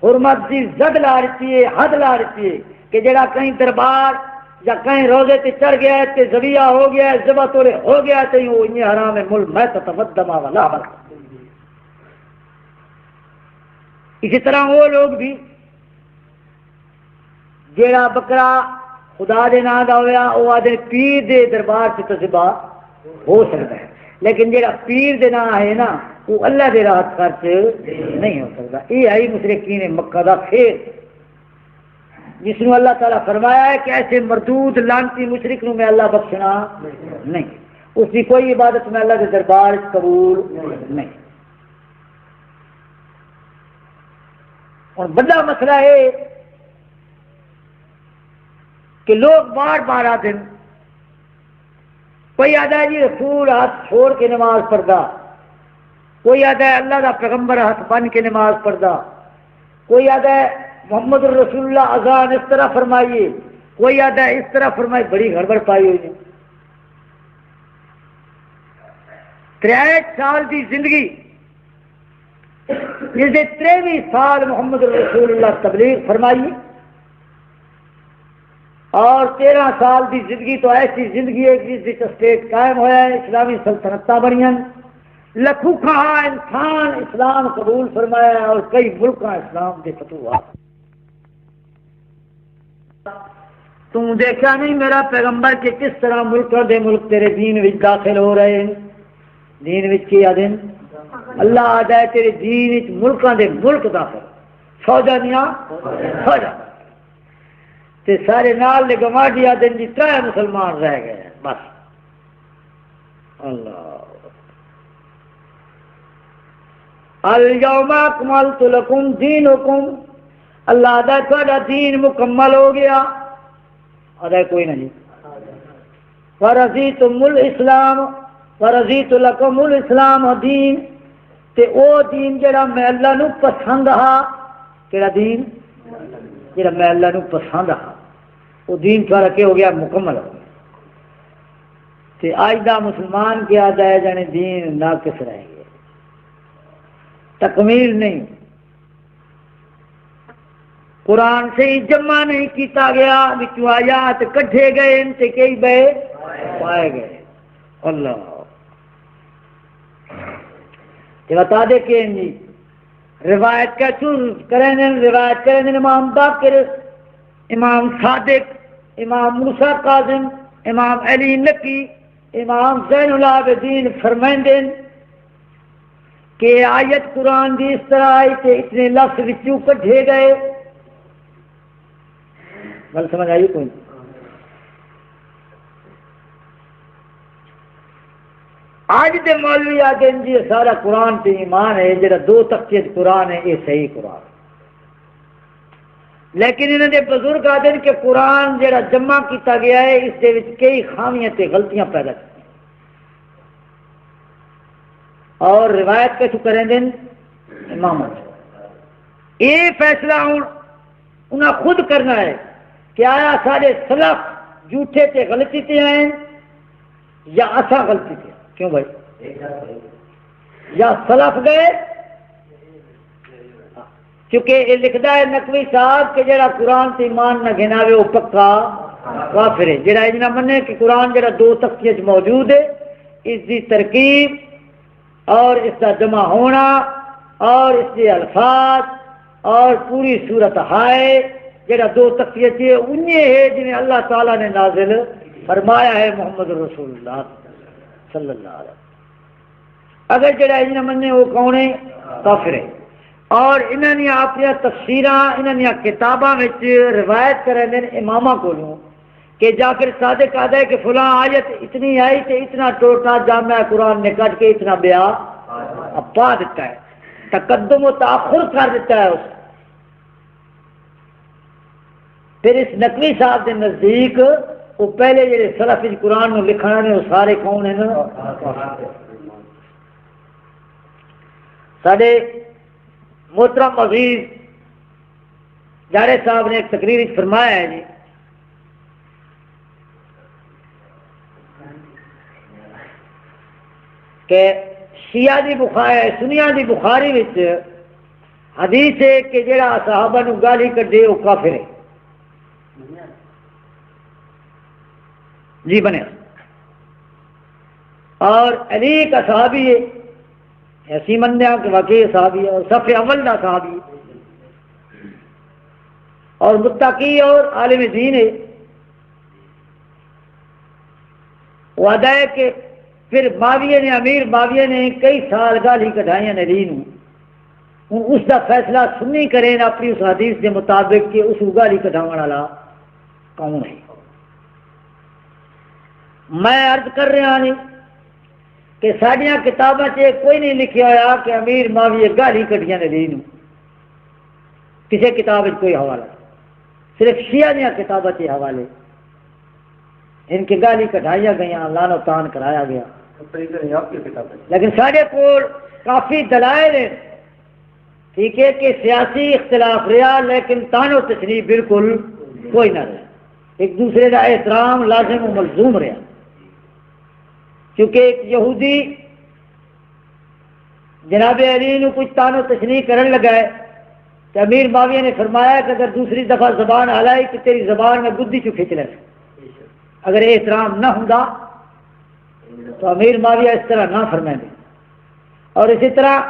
حرمت کی زد لا رہی ہے حد لا رہی ہے کہ جڑا کہیں دربار یا کہیں روزے تے چڑھ گیا ہے تے ذبیحہ ہو گیا ہے ذبح توڑے ہو گیا ہے تے وہ یہ حرام ہے المیتۃ والدم ولحم اسی طرح وہ لوگ بھی جڑا بکرا خدا دے نام دا ہویا وہ آدھے پیر دے دربار سے تو ذبح ہو سکتا ہے لیکن جڑا پیر دے نام ہے نا وہ اللہ دے راہ خرچ نہیں ہو سکتا یہ ہے مشرکین مکہ دا خیر جس نے اللہ تعالیٰ فرمایا ہے کہ ایسے مردود لعنتی مشرک نو میں اللہ بخشنا نہیں اس کی کوئی عبادت میں اللہ کے دربار قبول نہیں اور بڑا مسئلہ ہے کہ لوگ بار بار آتے ہیں کوئی آتا ہے جی رسول ہاتھ چھوڑ کے نماز پڑھتا کوئی آتا ہے اللہ کا پیغمبر ہاتھ بن کے نماز پڑھتا کوئی آتا ہے محمد الرسول اللہ اذان اس طرح فرمائیے کوئی آتا ہے اس طرح فرمائی بڑی گڑبڑ پائی ہوئی ہے 63 سال کی زندگی جس نے 23 سال محمد الرسول اللہ تبلیغ فرمائی اور 13 سال کی زندگی تو ایسی زندگی ہے جس اسٹیٹ قائم ہوا ہے اسلامی سلطنت بنی لکھوں کہا انسان اسلام قبول فرمایا اور کئی ملکاں اسلام دے فتوحات. تم دیکھا نہیں میرا پیغمبر کہ کس طرح ملکوں دے ملک تیرے دین وچ داخل ہو رہے ہیں. دین وچ کی آدن اللہ آدھا ہے تیرے دین وچ ملکوں دے ملک داخل فوجا دیاں فوجا تے سارے نال دے گواڈی آدن جی 3 مسلمان رہ گئے ہیں بس. اللہ الیوم اکملت لکم دینکم اللہ دا تھوڑا دین مکمل ہو گیا. ادا کوئی نہیں. ورضیتم الاسلام ورضیت لکم الاسلام دین تے او دین جڑا میں اللہ نو پسند ہا. کیڑا دین جڑا میں اللہ نو پسند ہا وہ دین تھوڑا کہ ہو گیا مکمل ہو گیا. تے آج دا مسلمان کیا جائے جانے دین ناقص رہ گئے تکمیل نہیں. قرآن سے ہی جمع نہیں کیتا گیا بچوں آیات کٹھے گئے ان سے کئی بے پائے گئے. اللہ تو بتا دے کہ جی روایت کا چور کریں روایت کریں امام باقر امام صادق امام موسیٰ کاظم امام علی نقی امام زین العابدین فرمائندین کہ آیت قرآن دی اس طرح آئی کہ اتنے لفظ وچوں کٹھے گئے. گل سمجھ آئی کوئی؟ آج دے مولوی آگے جی سارا قرآن تے ایمان ہے جڑا 2 تختے قرآن ہے یہ صحیح قرآن. لیکن انہوں نے بزرگ آدھے کہ قرآن جڑا جمع کیتا گیا ہے اس دے وچ کئی خامیاں تے غلطیاں پیدا کی اور روایت کا شو کریں دن امامت. یہ فیصلہ انہاں خود کرنا ہے کہ آیا سارے سلف جھوٹے تے غلطی تے ہیں یا اسا غلطی تے. کیوں بھائی یا سلف گئے کیونکہ یہ لکھتا ہے نقوی صاحب کہ جڑا قرآن تے ایمان نہ گھناوے وہ پکا کافر ہے. جڑا یہ نہ منے کہ قرآن جڑا 2 تختیاں موجود ہے اس دی ترکیب اور اس کا جمع ہونا اور اس کے الفاظ اور پوری صورت ہائے جڑا 2 تختیاں انہیں ہے جنہیں اللہ تعالیٰ نے نازل فرمایا ہے محمد رسول اللہ صلی اللہ علیہ وسلم. اگر جڑا یہ نہ منے وہ کون ہے کافر ہے. اور انہوں نے اپنی تفسیراں انہوں نے کتاباں میں روایت کریں دیں امامہ کو کہ جعفر صادق آدھا ہے کہ فلاں آیت اتنی آئی کہ اتنا ٹوٹا جامعہ قرآن نے کٹ کے اتنا بیان پا دیتا ہے تقدم و تاخر کر دیتا ہے اس. پھر اس نقوی صاحب کے نزدیک وہ پہلے جڑے سلف قرآن نو لکھنا نے وہ سارے کون ہیں سارے. محترم عزیز جارے صاحب نے ایک تقریر فرمایا ہے جی کہ شیعہ دی بخاری سنیاں دی بخاری وچ حدیث ہے کہ جڑا صحابہ نو گالی کڈے وہ کافر ہے. جی بنے اور علی کا صحابی ہے ایسی منیا کہ واقعی صحابی ہے اور صف اول کا صحابی اور متقی اور عالم دین ہے. وعدہ ہے کہ پھر معاویہ نے امیر معاویہ نے کئی سال گالی کٹھائیاں نے دین اس کا فیصلہ سنی کریں اپنی اس حدیث کے مطابق کہ اس گالی کٹھاون والا کون ہے. میں عرض کر رہا نہیں کہ ساڑیاں کتابیں کوئی نہیں لکھیا ہوا کہ امیر معاویہ گالی کٹیاں نے دین کسی کتاب کوئی حوالہ صرف شیعہ دیا کتابوں کے حوالے ان کی گالی کٹھائیاں گئی لان و تان کرایا گیا. لیکن سارے کو کافی دلائل ہیں ٹھیک ہے کہ سیاسی اختلاف رہا لیکن تان و تشریح بالکل کوئی نہ رہا. ایک دوسرے کا احترام لازم و ملزوم رہا کیونکہ ایک یہودی جناب علی نے کچھ تان و تشریح کرنے لگا ہے تو امیر معاویہ نے فرمایا کہ اگر دوسری دفعہ زبان ہلائی کہ تیری زبان میں گدی چو کھینچ لے. اگر احترام نہ ہوں تو امیر معاویہ اس طرح نہ فرمائیں گے اور اسی طرح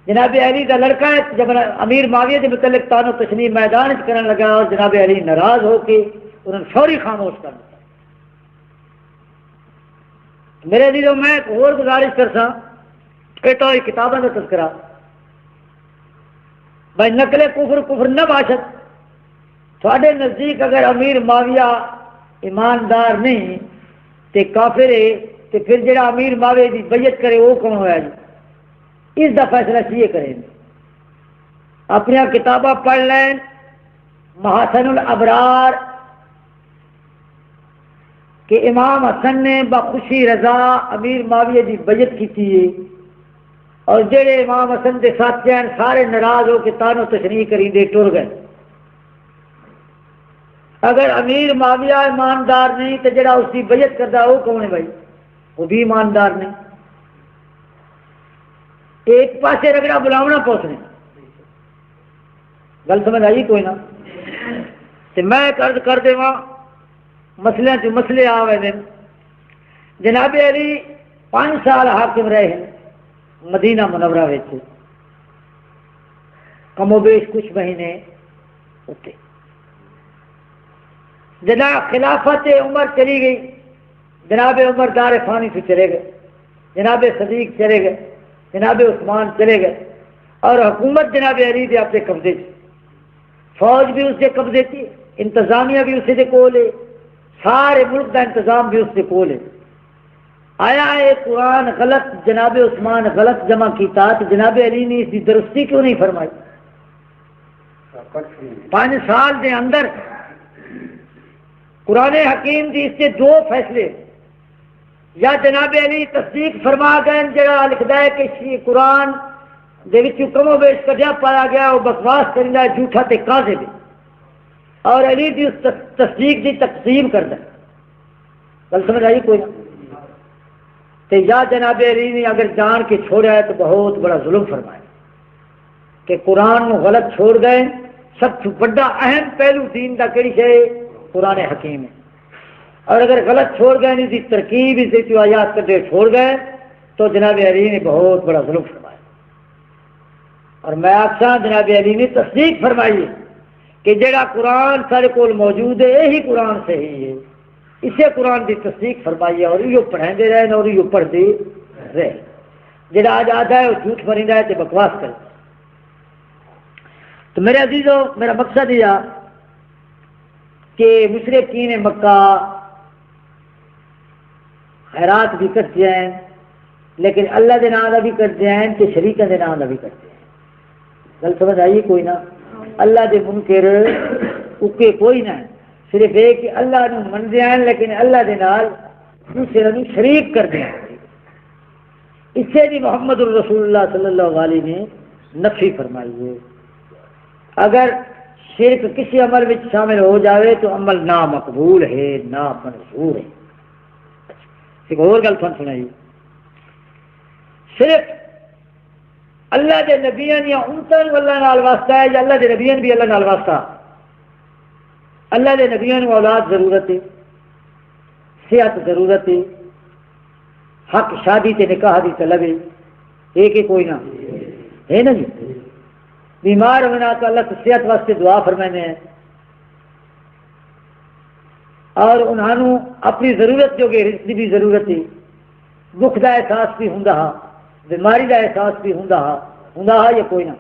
جناب علی کا لڑکا ہے، جب امیر معاویہ کے متعلق تان و تشنیع میدان کرنے لگا اور جناب علی ناراض ہو کے انہوں نے فوری خاموش کر دیا۔ میرے دلوں میں ایک اور گزارش کرسا بیٹا ہوئی کتابوں کا تذکرہ بھائی نقل کفر نہ باشد تھوڑے نزدیک اگر امیر معاویہ ایماندار نہیں تے کافر ہے تے پھر جڑا امیر معاویہ کی بیعت کرے وہ کون ہوا جی؟ اس دا فیصلہ کیے کریں؟ اپنی کتاباں پڑھ لیں، محاسن الابرار کہ امام حسن نے بخوشی رضا امیر معاویہ کی بیعت کی ہے، اور جڑے امام حسن کے ساتھی ہیں سارے ناراض ہو کے تان و تشریح کریں دے ٹر گئے۔ اگر امیر معاویہ ایماندار نہیں تو جڑا اس کی بیعت کرتا وہ کون ہے بھائی؟ وہ بھی ایماندار نہیں۔ ایک پاسے رگڑا بلاونا پہنچنے گل سمجھ آئی کوئی نہ؟ تو میں عرض کر دے مسئلے چ مسئلے آ گئے ہیں۔ جناب علی 5 سال حاکم رہے ہیں مدینہ منورہ وچ، کم و بیش کچھ مہینے ہوتے۔ جناب خلافت عمر چلی گئی، جناب عمر دار فانی سے چلے گئے، جناب صدیق چلے گئے، جناب عثمان چلے گئے، اور حکومت جناب علی دے اپنے قبضے تھی، فوج بھی اس کے قبضے تھی، انتظامیہ بھی اسی دے کول ہے، سارے ملک کا انتظام بھی اس کے کول ہے۔ آیا ہے قرآن غلط جناب عثمان غلط جمع کیتا تو جناب علی نے اس کی درستی کیوں نہیں فرمائی؟ 5 سال دے اندر قرآن حکیم دی اس کے 2 فیصلے، یا جناب علی تصدیق فرما گئے جڑا لکھدا ہے کہ قرآن دے وچ کم و بیش کڈیا پایا گیا وہ بکواس کریندا ہے، جھوٹا تے کاذب ہے، اور علی دی اس تصدیق دی تقسیم کردا ہے۔ گل سمجھ آئی کوئی نہ؟ تے یا جناب علی نے اگر جان کے چھوڑا ہے تو بہت بڑا ظلم فرمایا کہ قرآن کو غلط چھوڑ گئے۔ سب سے بڑا اہم پہلو دین کا کہڑی ہے؟ قرآن حکیم ہے، اور اگر غلط چھوڑ گئے نہیں ترکیب اسے جو آیات کرتے چھوڑ گئے تو جناب علی نے بہت بڑا ظلم فرمایا۔ اور میں آخا جناب علی نے تصدیق فرمائی کہ جڑا قرآن سارے کول موجود ہے یہی قرآن صحیح ہے، اسے قرآن کی تصدیق فرمائی ہے، اور یہ پڑھیں رہے اور یہ پڑھتے رہے۔ جڑا آج آتا ہے وہ جھوٹ مریندا ہے تو بکواس کرتا ہے۔ تو میرے عزیزوں، میرا مقصد یہ کہ مشرکین مکہ خیرات بھی کرتے ہیں لیکن اللہ کے نام کا بھی کرتے ہیں کہ شریکوں کے نام کا بھی کرتے ہیں۔ گل سمجھ آئی کوئی نہ؟ اللہ کے منکر اکے کوئی نہ، صرف یہ کہ اللہ نو منتے ہیں لیکن اللہ کے نال دوسرے نو شریک کرتے ہیں۔ اسے بھی محمد الرسول اللہ صلی اللہ علیہ نے نفی فرمائی ہے۔ اگر شرک کسی عمل میں شامل ہو جاوے تو عمل نامقبول ہے، نامنظور ہے۔ ایک اور گل سنائی، صرف اللہ کے نبیان یا انتن اللہ نال واسطہ ہے، یا اللہ کے نبیان بھی اللہ نال واسطہ؟ اللہ کے نبیان کو اولاد ضرورت ہے، صحت ضرورت ہے، حق شادی تے نکاح دی طلب ہے، ایک ہی کوئی نہ ہے نا جی؟ بیمار ہونا تو اللہ کی صحت واسطے دعا فرمانے ہیں، اور انہوں اپنی ضرورت جو کہ رزق بھی ضرورت ہے، دکھ کا احساس بھی ہوں، بیماری کا احساس بھی ہوں یا کوئی نہ؟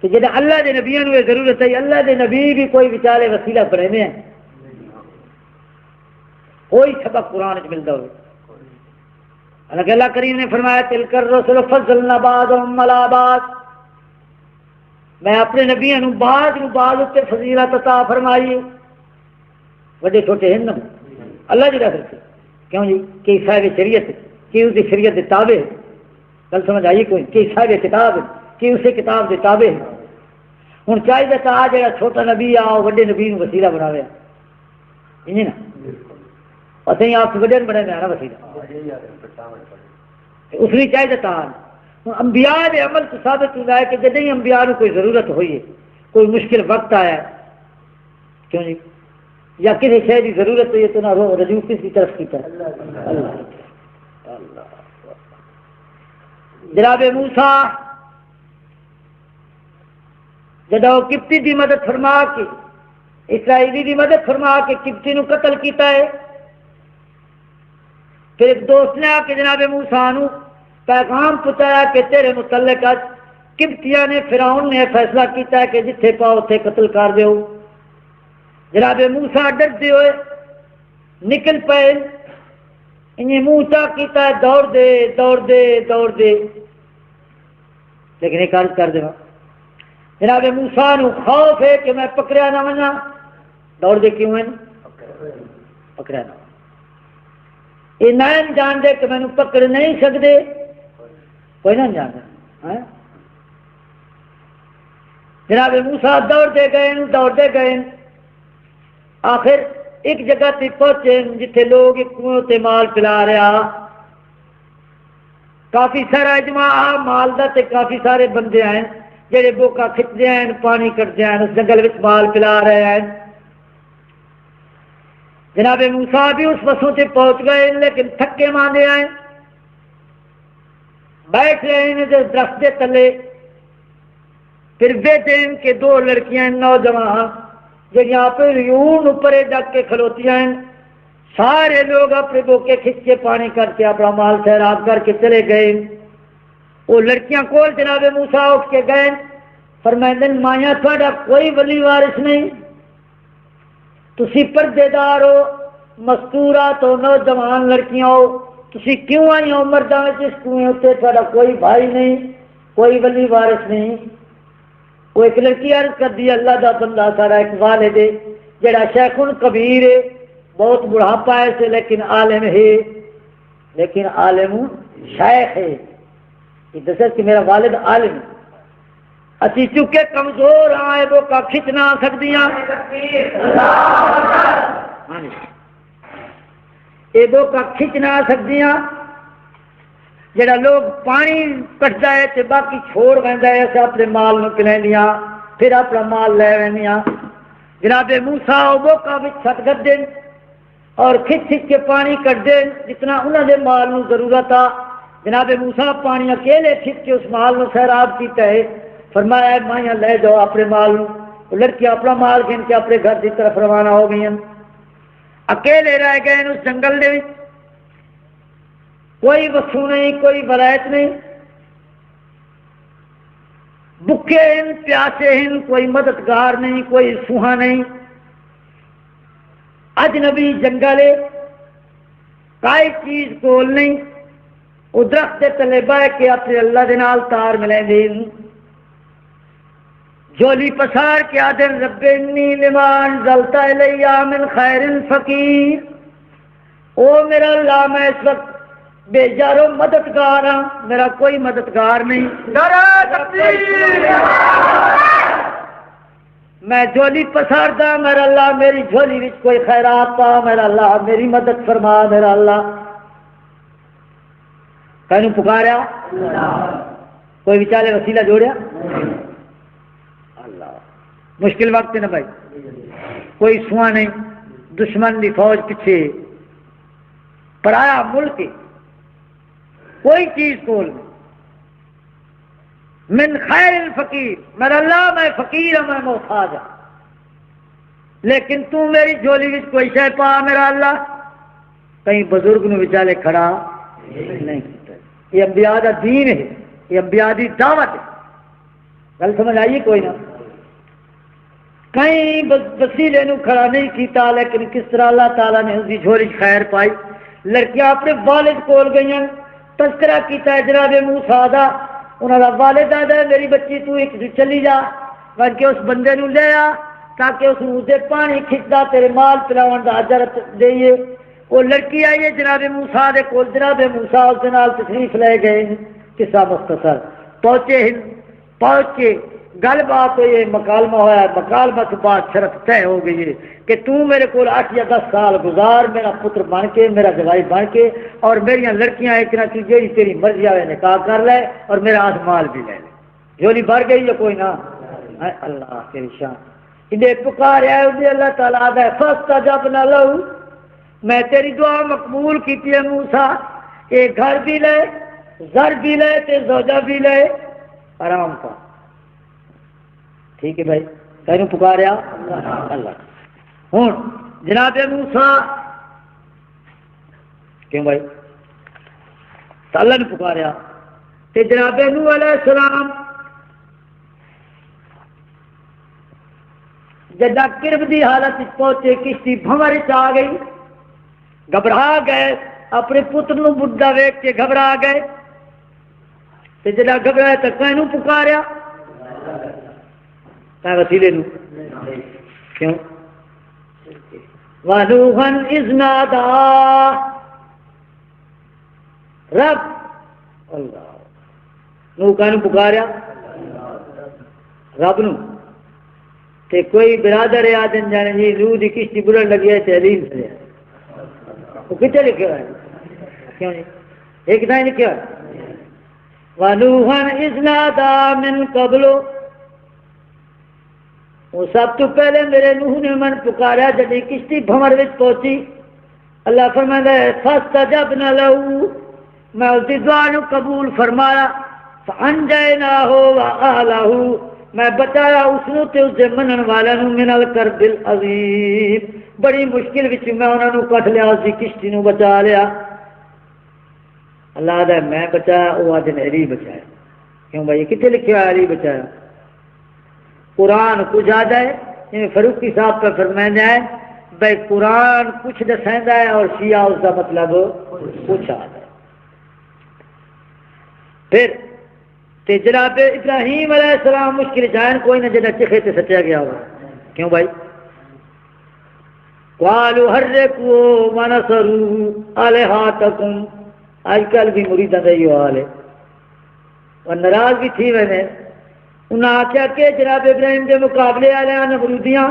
کہ جب اللہ کے نبیوں کو ضرورت ہے، اللہ کے نبی بھی کوئی بیچارے وسیلہ بنے ہیں، کوئی سبق قرآن ملتا ہو؟ حالانکہ اللہ کریم نے فرمایا تلک الرسل فضلنا بعضهم علی بعض، میں اپنے نبیوں کو بعض اتنے فضیلت عطا فرمائی، وڈے چھوٹے ہیں نا اللہ جی رکھتے کیوں جی؟ کہ صاحب شریعت کہ اس کی شریعت کے تابع، گل سمجھ آئی کوئی؟ کہ صاحب کتاب کہ اسے کتاب کے تابع ہوں چاہیے تھا جا چھوٹا نبی آ وڈے نبی وسیلہ بناویا نا، اصل آپ وڈے بنے نا وسیلہ، اس لیے چاہیے تھا ہوں انبیاء کے عمل تو ثابت ہوتا ہے کہ جب ہی انبیاء کو کوئی ضرورت ہوئی ہے، کوئی مشکل وقت آیا ہے، کیوں جی؟ یا کسی شے کی ضرورت ہوئی ہے تو نہ رجوع کس کی طرف کی طرف؟ اللہ جناب موسیٰ جدو کپتی دی مدد فرما کے اسرائیلی دی مدد فرما کے کپتی نو قتل کیتا ہے، پھر ایک دوست نے آ کے جناب موسیٰ نو پیغام پہنچایا کہ تیرے متعلق آج کپتیاں نے فرعون نے فیصلہ کیتا ہے کہ جتھے پاؤ اتھے قتل کر دیو۔ جناب موسیٰ ڈرتے ہوئے نکل پئے، انہیں منہ چا کیتا ہے دوڑ دے دوڑ دے دوڑ دے، لیکن ایک عرض کر دے جناب موسیٰ نو خوف ہے کہ میں پکڑیا نہ ونا، دوڑ دے کیوں ہیں پکڑیا نہ، یہ نہ جان دے کہ میں نو پکڑ نہیں سکتے، کوئی نہ جان دے۔ جناب موسیٰ دوڑتے گئے آخر ایک جگہ تے پہنچے جتھے لوگ ایک کنویں تے مال پلا رہا، کافی سارا اجماع مال دا تے کافی سارے بندے ہیں جڑے بوکا کھچتے ہیں پانی کٹتے ہیں اس جنگل وچ مال پلا رہے ہیں۔ جناب موسیٰ بھی اس بسوں سے پہنچ گئے لیکن تھکے ماندے ہیں، بیٹھ رہے ہیں جو درخت کے تلے، پھر بیٹھے ان کے دو لڑکیاں نوجوان جہاں آپ یوں اوپر جگ کے کھلوتی ہیں، سارے لوگ اپنے بوکے کھچ کے پانی کر کے اپنا مال سیراب کر کے چلے گئے۔ وہ لڑکیاں کول جناب موسیٰ اٹھ کے گئے، فرمائیں مایا تھوڑا کوئی ولی وارث نہیں، تسی پردے دار ہو، مستورات ہو، نوجوان لڑکیاں ہو، تسی کیوں آئی ہو مرداں جس کنویں اتنے تھوڑا کوئی بھائی نہیں، کوئی ولی وارث نہیں۔ وہ ایک لڑکی عرض کر دی اللہ دا بندہ سارا ایک والد ہے جڑا شیخ کبیر ہے، بہت بڑھاپا ہے سے لیکن عالم ہے، لیکن عالم شیخ ہے، دسر کہ میرا والد عالم ہے، اسی چکے کمزور آئے وہ کا کھچ نہ سکدیاں، یہ وہ کا کھچ نہ سکدیاں، جڑا لوگ پانی کٹتا ہے تے باقی چھوڑ ویندا ہے اسے اپنے مال نو پلینیاں پھر اپنا مال لے وینیاں۔ جناب موسیٰ وہ کا وچ سٹ کر دین اور کھچ کے پانی کٹ دین جتنا انہوں نے مال نو ضرورت آ۔ جناب موسیٰ پانی اکیلے کھچ کے اس مال نو سیراب کیتا ہے، فرمایا ہے مائیاں لے جاؤ اپنے مال نو۔ لڑکیاں اپنا مال گھن کے اپنے گھر کی طرف روانہ ہو گئی ہیں، اکیلے رہ گئے اس جنگل دے وچ، کوئی وسو نہیں، کوئی ولایت نہیں، بھوکے ہیں پیاسے ہیں، کوئی مددگار نہیں، کوئی سوہا نہیں، اجنبی جنگل ہے، کوئی چیز کول نہیں، وہ درخت کے تلے بہ کے اپنے اللہ دے نال تار ملیں دے، جولی پسار کے آدن رب انی لما انزلت الی من خیر فقیر، او میرا اللہ میں اس وقت بے جارو مددگار ہاں، میرا کوئی مددگار نہیں، میں جھولی پسار دا، میرا اللہ میری جھولی وچ کوئی خیرات پا، میرا اللہ میری مدد فرما، میرا اللہ کہنوں پکاریا، کوئی بیچارے وسیلہ جوڑیا، اللہ مشکل وقت ہے نا بھائی، کوئی سواں نہیں، دشمن دی فوج پیچھے، پرایا ملک کوئی چیز کول من خیر الفقیر، میرا اللہ میں فقیر ہوں، میں محتاج ہوں، لیکن تو میری جھولی وچ کوئی شے پا میرا اللہ۔ کہیں بزرگ نو وچالے کھڑا نہیں کیتا، یہ انبیاء دا دین ہے، یہ انبیاء دی دعوت ہے، گل سمجھ آئیے کوئی نہ، کہیں وسیلے نو کھڑا نہیں کیتا، لیکن کس طرح اللہ تعالیٰ نے اس کی جھولی خیر پائی۔ لڑکیاں اپنے والد کول گئیں، تذکرہ کیتا ہے جناب موسیٰ دا، انہوں نے والد آدھا میری بچی تو ایک چلی جا بلکہ اس بندے نو لے آ تاکہ اس اسے پانی کھچتا تیرے مال پلاون دا اجرت دئیے۔ وہ لڑکی آئی ہے جناب موسیٰ دے کول، جناب موسیٰ اس دے نال تشریف لے گئے، قصہ مختصر پہنچ کے گل بات ہوئی، مکالمہ ہوا، مکالمہ کے بعد شرط طے ہو گئی ہے کہ تو میرے کو 8 یا 10 سال گزار، میرا پتر بن کے، میرا جوائی بن کے، اور میری لڑکیاں ایک نہ جیڑی تیری مرضی آئے نکاح کر لے اور میرا آج مال بھی لے لے۔ جھولی بھر گئی ہے کوئی نہ، اللہ تیری شان انہیں پکاریا ہے، اللہ تعالیٰ آدھا ہے فاستجبنا لہ، میں تیری دعا مقبول کی ہے موسیٰ، ایک گھر بھی لے، زر بھی لے تے زوجہ بھی لے آرام کا. ٹھیک ہے بھائی، کہوں پکاریا اللہ. ہوں جناب موسیٰ کیوں بھائی تو اللہ نے پکاریا تے جناب نوح علیہ السلام جدا کرب دی حالت پہنچے، کشتی بھنور آ گئی، گھبرا گئے، اپنے پتر نو بڈھا ویکھ کے گھبرا گئے. تے جدا گھبرایا تو کہنوں پکاریا کہ وسیلے نو کیوں وَنُوحًا إِذْ نَادَىٰ رب اللہ. نو کہنوں پکاریا رب نو. تے کوئی برادر آدن جانے جی روح دی کشتی بڑھن لگی ہے تحلیل سے وہ کتنے لکھے ہوئے کیوں جی ایک دائیں لکھے ہوئے وَنُوحًا إِذْ نَادَىٰ مِن قَبْلُ. وہ سب تو پہلے میرے نوح نے من پکارا جب کشتی بھمر وچ پہنچی. اللہ فرماتا ہے فَاسْتَجَبْنَا لَهُ، میں اس دی دعا نو قبول فرمایا. فَأَنْجَيْنَاهُ وَأَهْلَهُ، میں بچایا اس نو تے اس دے منن والا نو من الکرب العظیم، بڑی مشکل وچ میں انہاں نو کٹ لیا، اس دی کشتی نو بچا لیا. اللہ دا میں بچایا، وہ آدھے علی بچایا. کیوں بھائی کتنے لکھا ہے علی بچایا؟ قرآن کچھ آ جائے جی فروخی صاحب پہ فرمائنا ہے بھائی قرآن کچھ دسائندا ہے اور شیعہ اس کا مطلب کچھ آ جائے. پھر تے جناب ابراہیم علیہ السلام مشکل جائن کوئی نہ جنہ چکھے تے سچیا گیا ہوا. کیوں بھائی قالوا حرقوا ونصروا آلہتکم. آج کل بھی مریداں دا یہ حال ہے اور ناراض بھی تھی میں نے. انہاں آخیا کہ جناب ابراہیم کے مقابلے والے نمرودیاں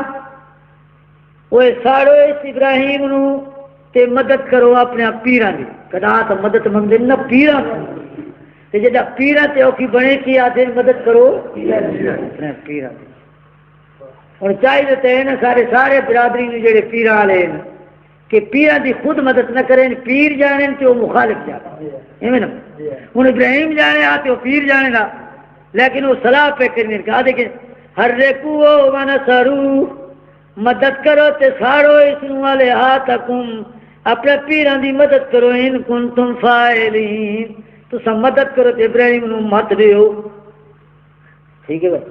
وہ ساڑو اس ابراہیم نو تے مدد کرو اپنے پیراں دی. کدا تو مدد منگدے نہ پیراں تے جدا پیراں تے اوکھی بنے کی آدھے مدد کرو اپنے پیراں دی. ہن چاہیے تے نا سارے برادری نے جڑے پیراں والے کہ پیراں دی خود مدد نہ کریں، پیر جانے تے وہ مخالف جانے ایویں نا. ہن ابراہیم جانے آ تے وہ پیر جانے دا، لیکن وہ صلاح پہ کرنے کہا دیکھیں حرقوا ونصروا، مدد کرو تے ساڑو اس نو آلہتکم، اپنے پیراں دی مدد کرو ان کنتم فاعلین، تو سب مدد کرو تے ابراہیم نو مت دیو. ٹھیک ہے بھائی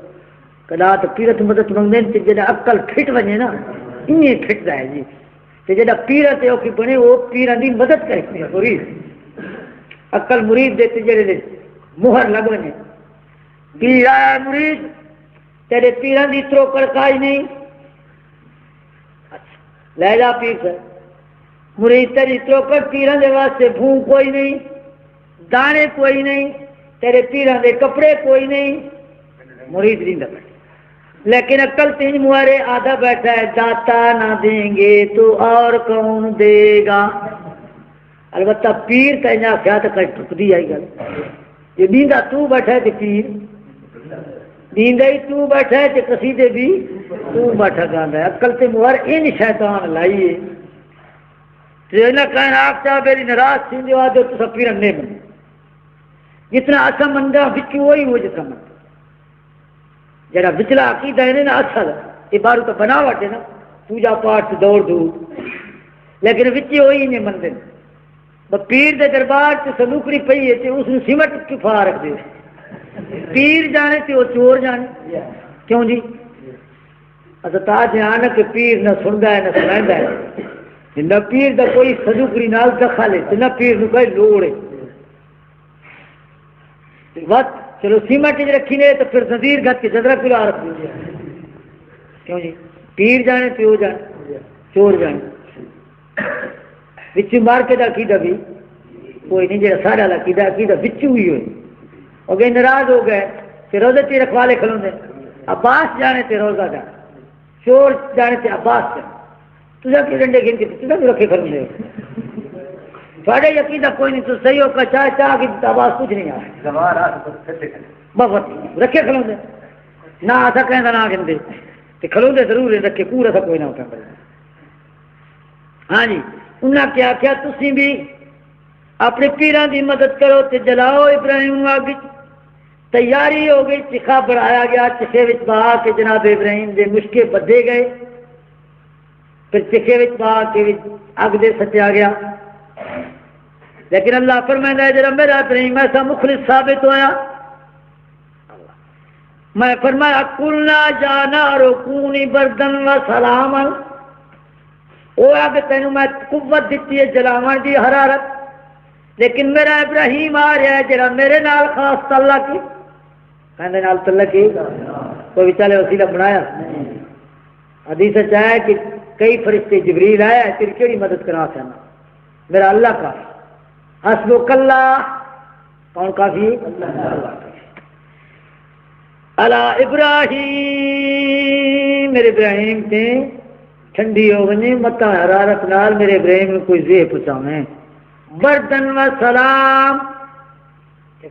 کدا تو پیرت مدد منگدے تے جڑا عقل پھٹ وجے نا انہیں پھٹ ہے جی. تے جڑا پیرت ہے او کی بنے وہ پیراں دی مدد کرے مرید عقل مرید دے تے جڑے مہر لگ وجے پیر آیا مرید تیرے پیران دی تروکڑ کاج نہیں. لے جا پیر سے مرید تیری تروکڑ پیران دے واسطے بھون کوئی نہیں، دانے کوئی نہیں، تیرے پیران دے کپڑے کوئی نہیں. مرید ریندا بیٹھا لیکن عقل تین موارے آدھا بیٹھا ہے داتا نہ دیں گے تو اور کون دے گا. البتہ پیر کہنا کیا تو کہیں ٹھکدی آئی گل یہ دیندا تو بیٹھا ہے کہ پیر دیندا ہی تو بیٹھا ہے کہ قصیدے بھی تو بیٹھا گاندا ہے. عقل تے موہر ان شیطان لائیے تے نہ کہنا آپ چاہ میری ناراض تھی جو آدھے تو سب پیرن نہیں بنے جتنا اچھا منگا وچ وہی وہ جتنا منگا جڑا وچلا عقیدہ ہے نا اصل یہ بارو تو بناوٹ ہے نا پوجا پاٹ دوڑ دور لیکن وچے وہی نہیں مندے. پیر دے دربار سے سلوکڑی پئی ہے تے اس نے سمٹ کفا رکھ دے. پیر جانے تے وہ چور جانے. کیوں جی تا دھیان کہ پیر نہ سندا ہے نہ سنائندا ہے، نہ پیر دا کوئی سلوکڑی نال دخل ہے نہ پیر نو کوئی لوڑ ہے. بس چلو سیمٹ رکھی نے تو پھر نظیر گھت کے جدرا پلا رکھ دیں. کیوں جی پیر جانے پیو جانے چور جانے بچو مار کے عقیدہ بھی کوئی نہیں جڑا سارا عقیدہ بچو ہی ہوئے اور گئے ناراض ہو گئے کہ روزے تے رکھوالے کھلوں دے. عباس جانے تے روزہ جانے، چور جانے تے عباس جانے، تجھا کے ڈنڈے گھن کے تجھا بھی رکھے کھلوں دے. تھوڑے عقیدہ کوئی نہیں تو صحیح ہو کا چاہ کی عباس کچھ نہیں آ بہت رکھے کھلوں دے نہ آسا کہیں نہ گھن دے تے کھلوں دے ضرور رکھے پورا سا کوئی نہ ہوتا. ہاں جی انہاں کیا تسی بھی اپنے پیران دی مدد کرو تے جلاؤ ابراہیم آگ تیاری ہو گئی چکھا بڑھایا گیا چکھے وچ بہا کے جناب ابراہیم دے مشکے بدے گئے پھر چکھے وچ بہا کے اگ دے سٹیا گیا لیکن اللہ فرمائندا ہے جڑا میرا ابراہیم ایسا مخلص ثابت ہویا میں فرمایا قلنا جانا رکونی بردن و سلاما او اگ تینوں میں قوت دیتی ہے جلاون دی حرارت لیکن میرا ابراہیم آ رہا ہے جڑا میرے نال خاص تعلق کی کہندے نال تعلق کی کوئی چلے وسیلہ بنایا حدیث ہے کہ کئی فرشتے جبریل آیا ہے تیری کیڑی مدد کرا سکنا میرا اللہ کا حسبک اللہ کون کافی اللہ ابراہیم میرے ابراہیم تے ٹھنڈی ہو گئی متا حرارت نال میرے ابراہیم نے کوئی زہ پہنچاویں بردن و سلام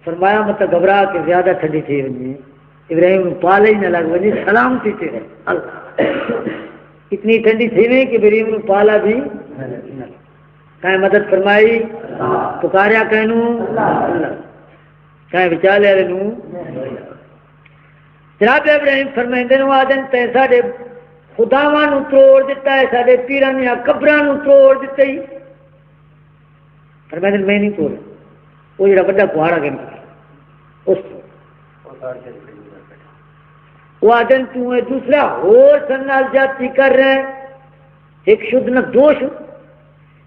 فرمایا مت گھبرا کے زیادہ ٹھنڈی تھی ونجی ابراہیم پالے ہی نہ لگ ونجی سلامتی تھی اللہ اتنی ٹھنڈی تھی نہیں کہ ابراہیم نے پالا بھی کہیں مدد فرمائی پکاریا کہنوں کہیں بچالے رہنوں جناب ابراہیم فرمائندے نو آدن تے ساڈے خداواں نو توڑ دیتا ہے ساڈے پیراں دیاں قبراں نو توڑ دتا ہی فرمائندے میں نہیں توڑ وہ جڑا بڑا کہاڑا کہ اس وہ آدن تو دوسرا اور سن نال جاتی کر رہے ہیں ایک شد نہ دو شد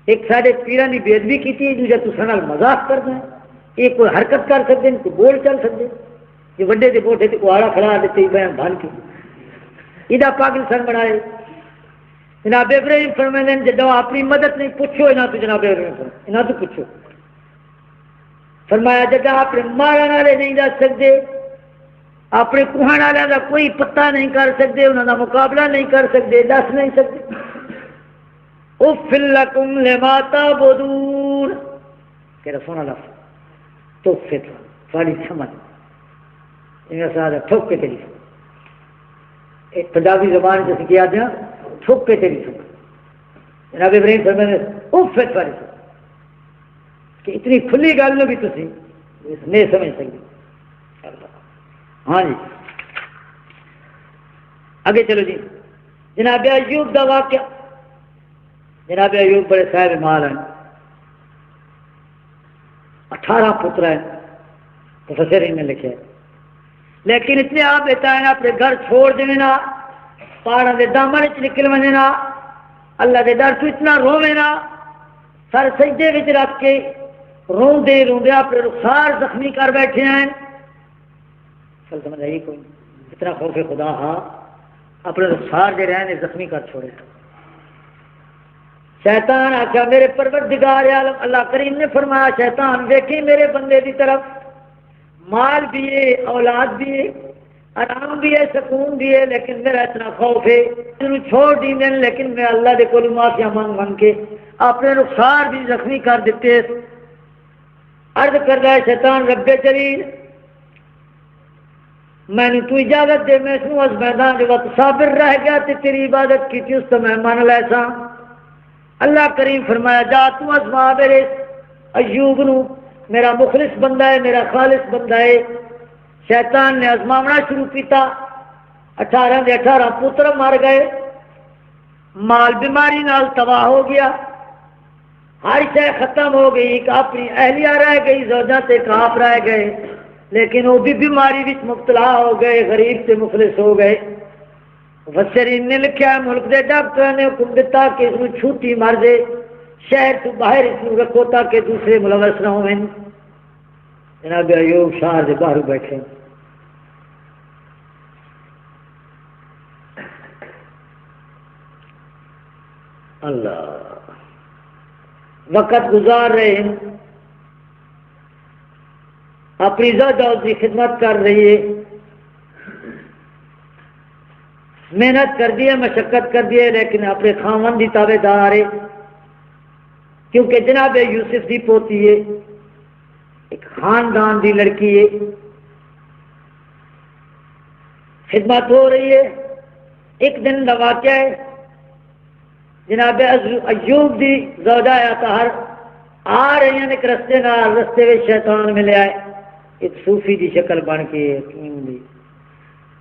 ایک ساڈے پیراں دی بے ادبی کیتی دوجا تساں نال مذاق کردا ہے ایک کوئی حرکت کر سکدے کوئی بول چل سکدے یہ وڈے دے بوٹے تے کہاڑا کھڑا دیتے بیان بھان کے ادا پاکستان بنائے جناب ابراہیم فرمائندے جدوں اپنی مدد نہیں پوچھو انہاں تو جناب ابراہیم انہاں تو پوچھو فرمایا جگہ اپنے مارن والے نہیں دس سکتے اپنے کوہن والے کا کوئی پتہ نہیں کر سکتے انہوں کا مقابلہ نہیں کر سکتے دس نہیں سکتے اف لکم لما تعبدون کہہ سونا لفظ تو پھر تھوڑی سمجھ انہیں سارا ٹھوک کے تیری سمجھ ایک پنجابی زبان جیسے کیا دیا ٹھوک کے تیری سمجھ جناب ابراہیم فرمائے اف تھوڑی سمجھ کہ اتنی کھلی گل میں بھی تھی نہیں سمجھ سکتے ہاں جی آگے چلو جی جناب ایوب دا واقعہ جناب ایوب بڑے صاحب مال ہیں 18 پتر ہیں مفسر نے لکھے لیکن اتنے آپ بیٹا ہے اپنے گھر چھوڑ دینا پہاڑوں کے دامن چ نکل وجنا اللہ کے ڈر تو اتنا روے نا سر سجدے وچ رکھ کے روندے روندے اپنے رخسار زخمی کر بیٹھے ہیں چل سمجھ آئی کوئی اتنا خوف خدا ہاں اپنے رخسار جو رہے زخمی کر چھوڑے شیطان آخیا میرے پروردگار عالم اللہ کریم نے فرمایا شیطان دیکھی میرے بندے کی طرف مال بھی ہے اولاد بھی ہے آرام بھی ہے سکون بھی ہے لیکن میرا اتنا خوف ہے انہوں چھوڑ دی دیں لیکن میں اللہ دے کول معافیا مانگ کے اپنے رخسار بھی زخمی کر دیتے عرض کر رہا ہے شیطان رب جلیل میں نے تو اجازت دے میں اس از میدان جو وقت صابر رہ گیا تے تیری عبادت کی تھی اس تو میں مان لیسا اللہ کریم فرمایا جا تو ازما میرے ایوب نو میرا مخلص بندہ ہے میرا خالص بندہ ہے شیطان نے ازماونا شروع کیتا 18 دے 18 پتر مر گئے مال بیماری نال تباہ ہو گیا ہر شے ختم ہو گئی ایک اپنی اہلیہ رہ گئی زوجہ تے کاپ رہ گئے لیکن وہ بھی بیماری وچ مبتلا ہو گئے غریب تے مفلس ہو گئے مفسرین نے لکھا ہے ملک دے ڈاکٹر نے حکم دیتا کہ اس کو چھوٹی مر دے شہر تو باہر اس کو رکھو تاکہ دوسرے ملوث نہ ہوئیں جناب ایوب شہر دے باہر بیٹھے اللہ وقت گزار رہے ہیں اپنی زوجہ کی خدمت کر رہی ہے محنت کر دی ہے مشقت کر دی ہے لیکن اپنے خاوند دی تابع دار ہے کیونکہ جناب یوسف دی پوتی ہے ایک خاندان دی لڑکی ہے خدمت ہو رہی ہے ایک دن کا واقعہ ہے جناب ایوب دی زوجہ اطہر آ رہی ہیں ایک رستے نال، رستے میں شیطان ملیا ہے ایک صوفی دی شکل بن کے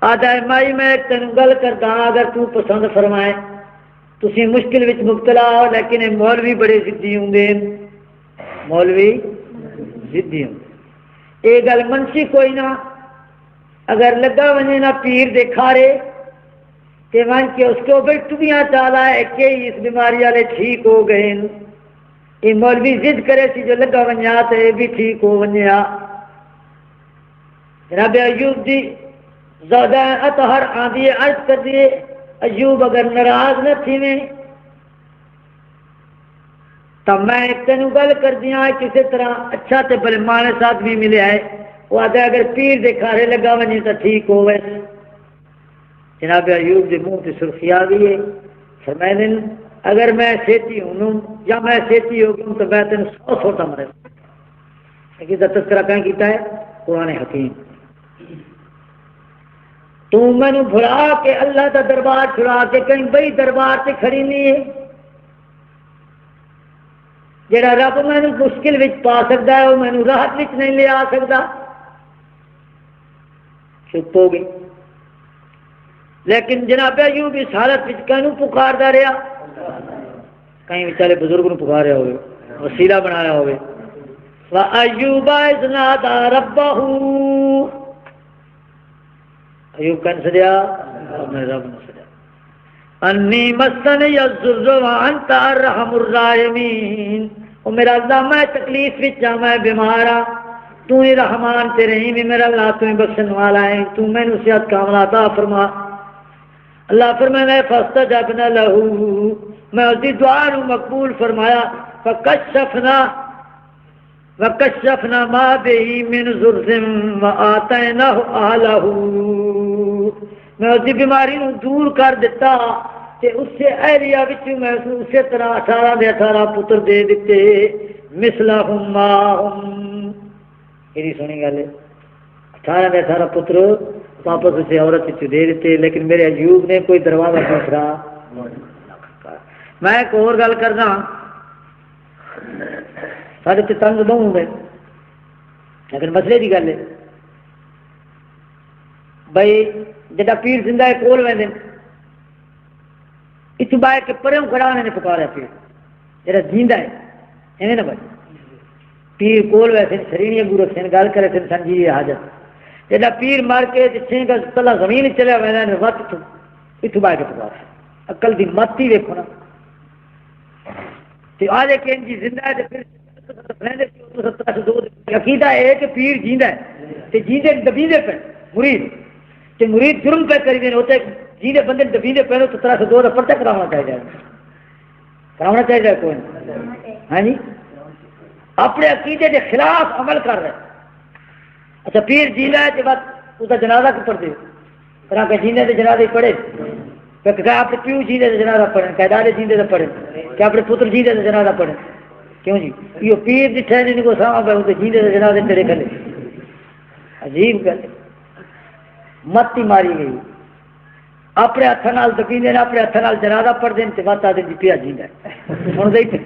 آدھا مائی میں تینوں گل کردا اگر تو پسند فرمائے تسی مشکل وچ مبتلا ہو، لیکن یہ مولوی بڑے ضدی ہوندے، مولوی ضدی ہوندے، یہ گل منسی کوئی نہ، اگر لگا ونے نہ پیر دے کھارے تے من کے اس کو بھی ٹویاں چالا ہے کہ اس بیماری والے ٹھیک ہو گئے، یہ مولوی ضد کرے سی جو لگا ونیا تے یہ بھی ٹھیک ہو ونیا۔ جناب ایوب دی زیادہ اطہر آندی عرض کر دیے ایوب اگر ناراض نہ تھی میں تو میں تینوں گل کر دیا کسی طرح اچھا تے بھلے مانے ساتھ بھی ملے آئے وہ آدھے اگر پیر دے کھارے لگا ونی تو ٹھیک ہوئے۔ جناب ایوب دے منہ تے سرخی آ گئی ہے، فرمائے دن اگر میں سیتی ہوں یا میں سیتی ہو گئی تو میں تین 100 سوٹا مرے، لیکن تذکرہ کہیں کیتا ہے قرآن حکیم۔ تو میں نے بھلا کے اللہ کا دربار چھڑا کے کہیں بئی دربار سے کھڑی نہیں ہے، جڑا رب میں نے مشکل وچ پا سکتا ہے وہ میں نے راحت وچ نہیں لے آ سکتا، چپ ہو گئی۔ لیکن جناب ایوب اس حالت وچ کہنوں پکاردا رہا، کہیں بیچارے بزرگ نو پکاریا ہوئے، وسیلہ بنایا ہوئے، وَأَيُّوبَ إِذْ نَادَى رَبَّهُ، ایوب کن سدیا اپنے رب نے سدیا، انی مسنی الضر وانت ارحم الراحمین، او میرا اللہ میں تکلیف وچ ہاں، میں بیمار ہاں، تو ہی رحمان تے رحیم، میرا اللہ تو ہی بخشن والا ہے، تو میں نو صحت کاملہ عطا فرما۔ اللہ فرمایا فاستجبنا له، میں اس دی دعا نو مقبول فرمایا، وکشفنا ما به من ضر وآتیناہ اہلہ، میں اس دی بیماری نو دور کر دیتا تے اس سے اہلیہ وچ میں اسی طرح 18 دے 18 پتر دے دیتے، مثلہم معہم، یہ سونی گل ہے، 18 دے 18 پتر واپس اسے عورت دے دیتے، لیکن میرے ایوب نے کوئی دروازہ دوسرا۔ میں ایک اور گل کرنا، سارے تے تنگ بہوں گے لیکن مسئلے کی گل ہے بھائی جدا پیر زندہ ہے کول ویندے اتوں باہر کے پروں کھڑا نے پکاریا پیر جڑا زندہ ہے ایویں نہ بھائی پیر کول ویسے سرینی ابو رکھ سن گل کرے سن سنجی حاجت جدا پیر مار کے چھے گز تلا زمین چلیا ویندا نے وقت اتوں باہر کے پکاریا عقل دی مت ہی ویکھو نا تے آج کہ انجی زندہ ہے تے پھر عقیدہ ہے کہ پیر جیندا ہے تے جیندے دبیندے پہ مرید تے مرید جرم پہ کری دے ہوتے جیندے بندے دبیندے پہ تو 302 دا پرچہ کراونا چاہیے کوئی ہاں جی اپنے عقیدے کے خلاف عمل کر رہے اچھا پیر جیندا ہے تے بس اس دا جنازہ کیوں پڑھ دے طرح کہ جیندے تے جنازے پڑھے کہ اپنے پیو جیندے تے جنازہ پڑھیں کہ دادے جیندے تے پڑھیں کہ اپنے پتر جیندے تے جنازہ پڑھیں کیوں جی یہ پیر جٹھے جن کو سامنے پہ جیندے تے جنازے تیرے کھلے عجیب گل مت ہی ماری گئی اپنے ہاتھ نال دبیندے نے اپنے ہاتھ نال جنازہ پڑھ دین تے بات آدے جی پیا جیندا ہے سن دے تے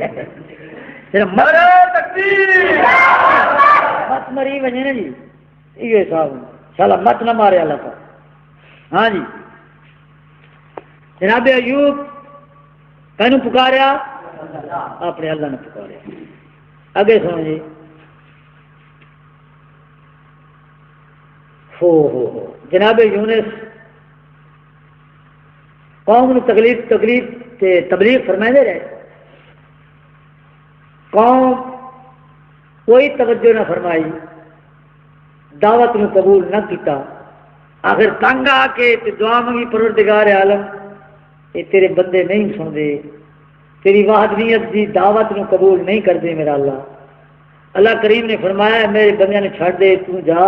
مت مری وجے نا جی یہ صاحب سالا مت نہ مارے اللہ کا ہاں جی جناب ایوب کہنوں پکاریا اپنے اللہ نے پکاریا اگے سنو جی ہو جناب یونس قوم تکلیف تبلیغ فرمائے رہے قوم کوئی توجہ نہ فرمائی دعوت نو قبول نہ کیتا آخر تنگ آ کے دعا منگی پروردگار عالم یہ تیرے بندے نہیں سن دے تیری وحدانیت دی دعوت نو قبول نہیں کر دے میرا اللہ کریم نے فرمایا میرے بندیاں نے چھڑ دے تو جا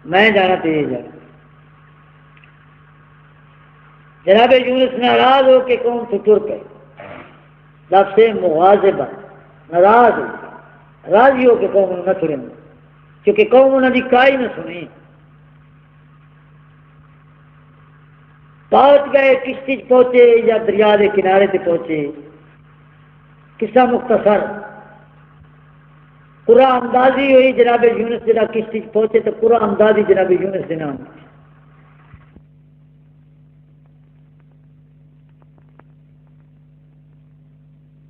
میں جانا تیرے جا جناب یونس ناراض ہو کے قوم سے ٹر پے لفظ مغاضبہ ناراض ہو راضی ہو کے قوم نہ چھڑیں کیونکہ قوم انہوں نے کائی نہ سنی پہنچ گئے کشتی پہنچے یا دریا کے کنارے سے پہنچے قصہ مختصر قرآن اندازی ہوئی جناب یونس جناب کشتی پہنچے تو قرآن اندازی جناب یونس کے نام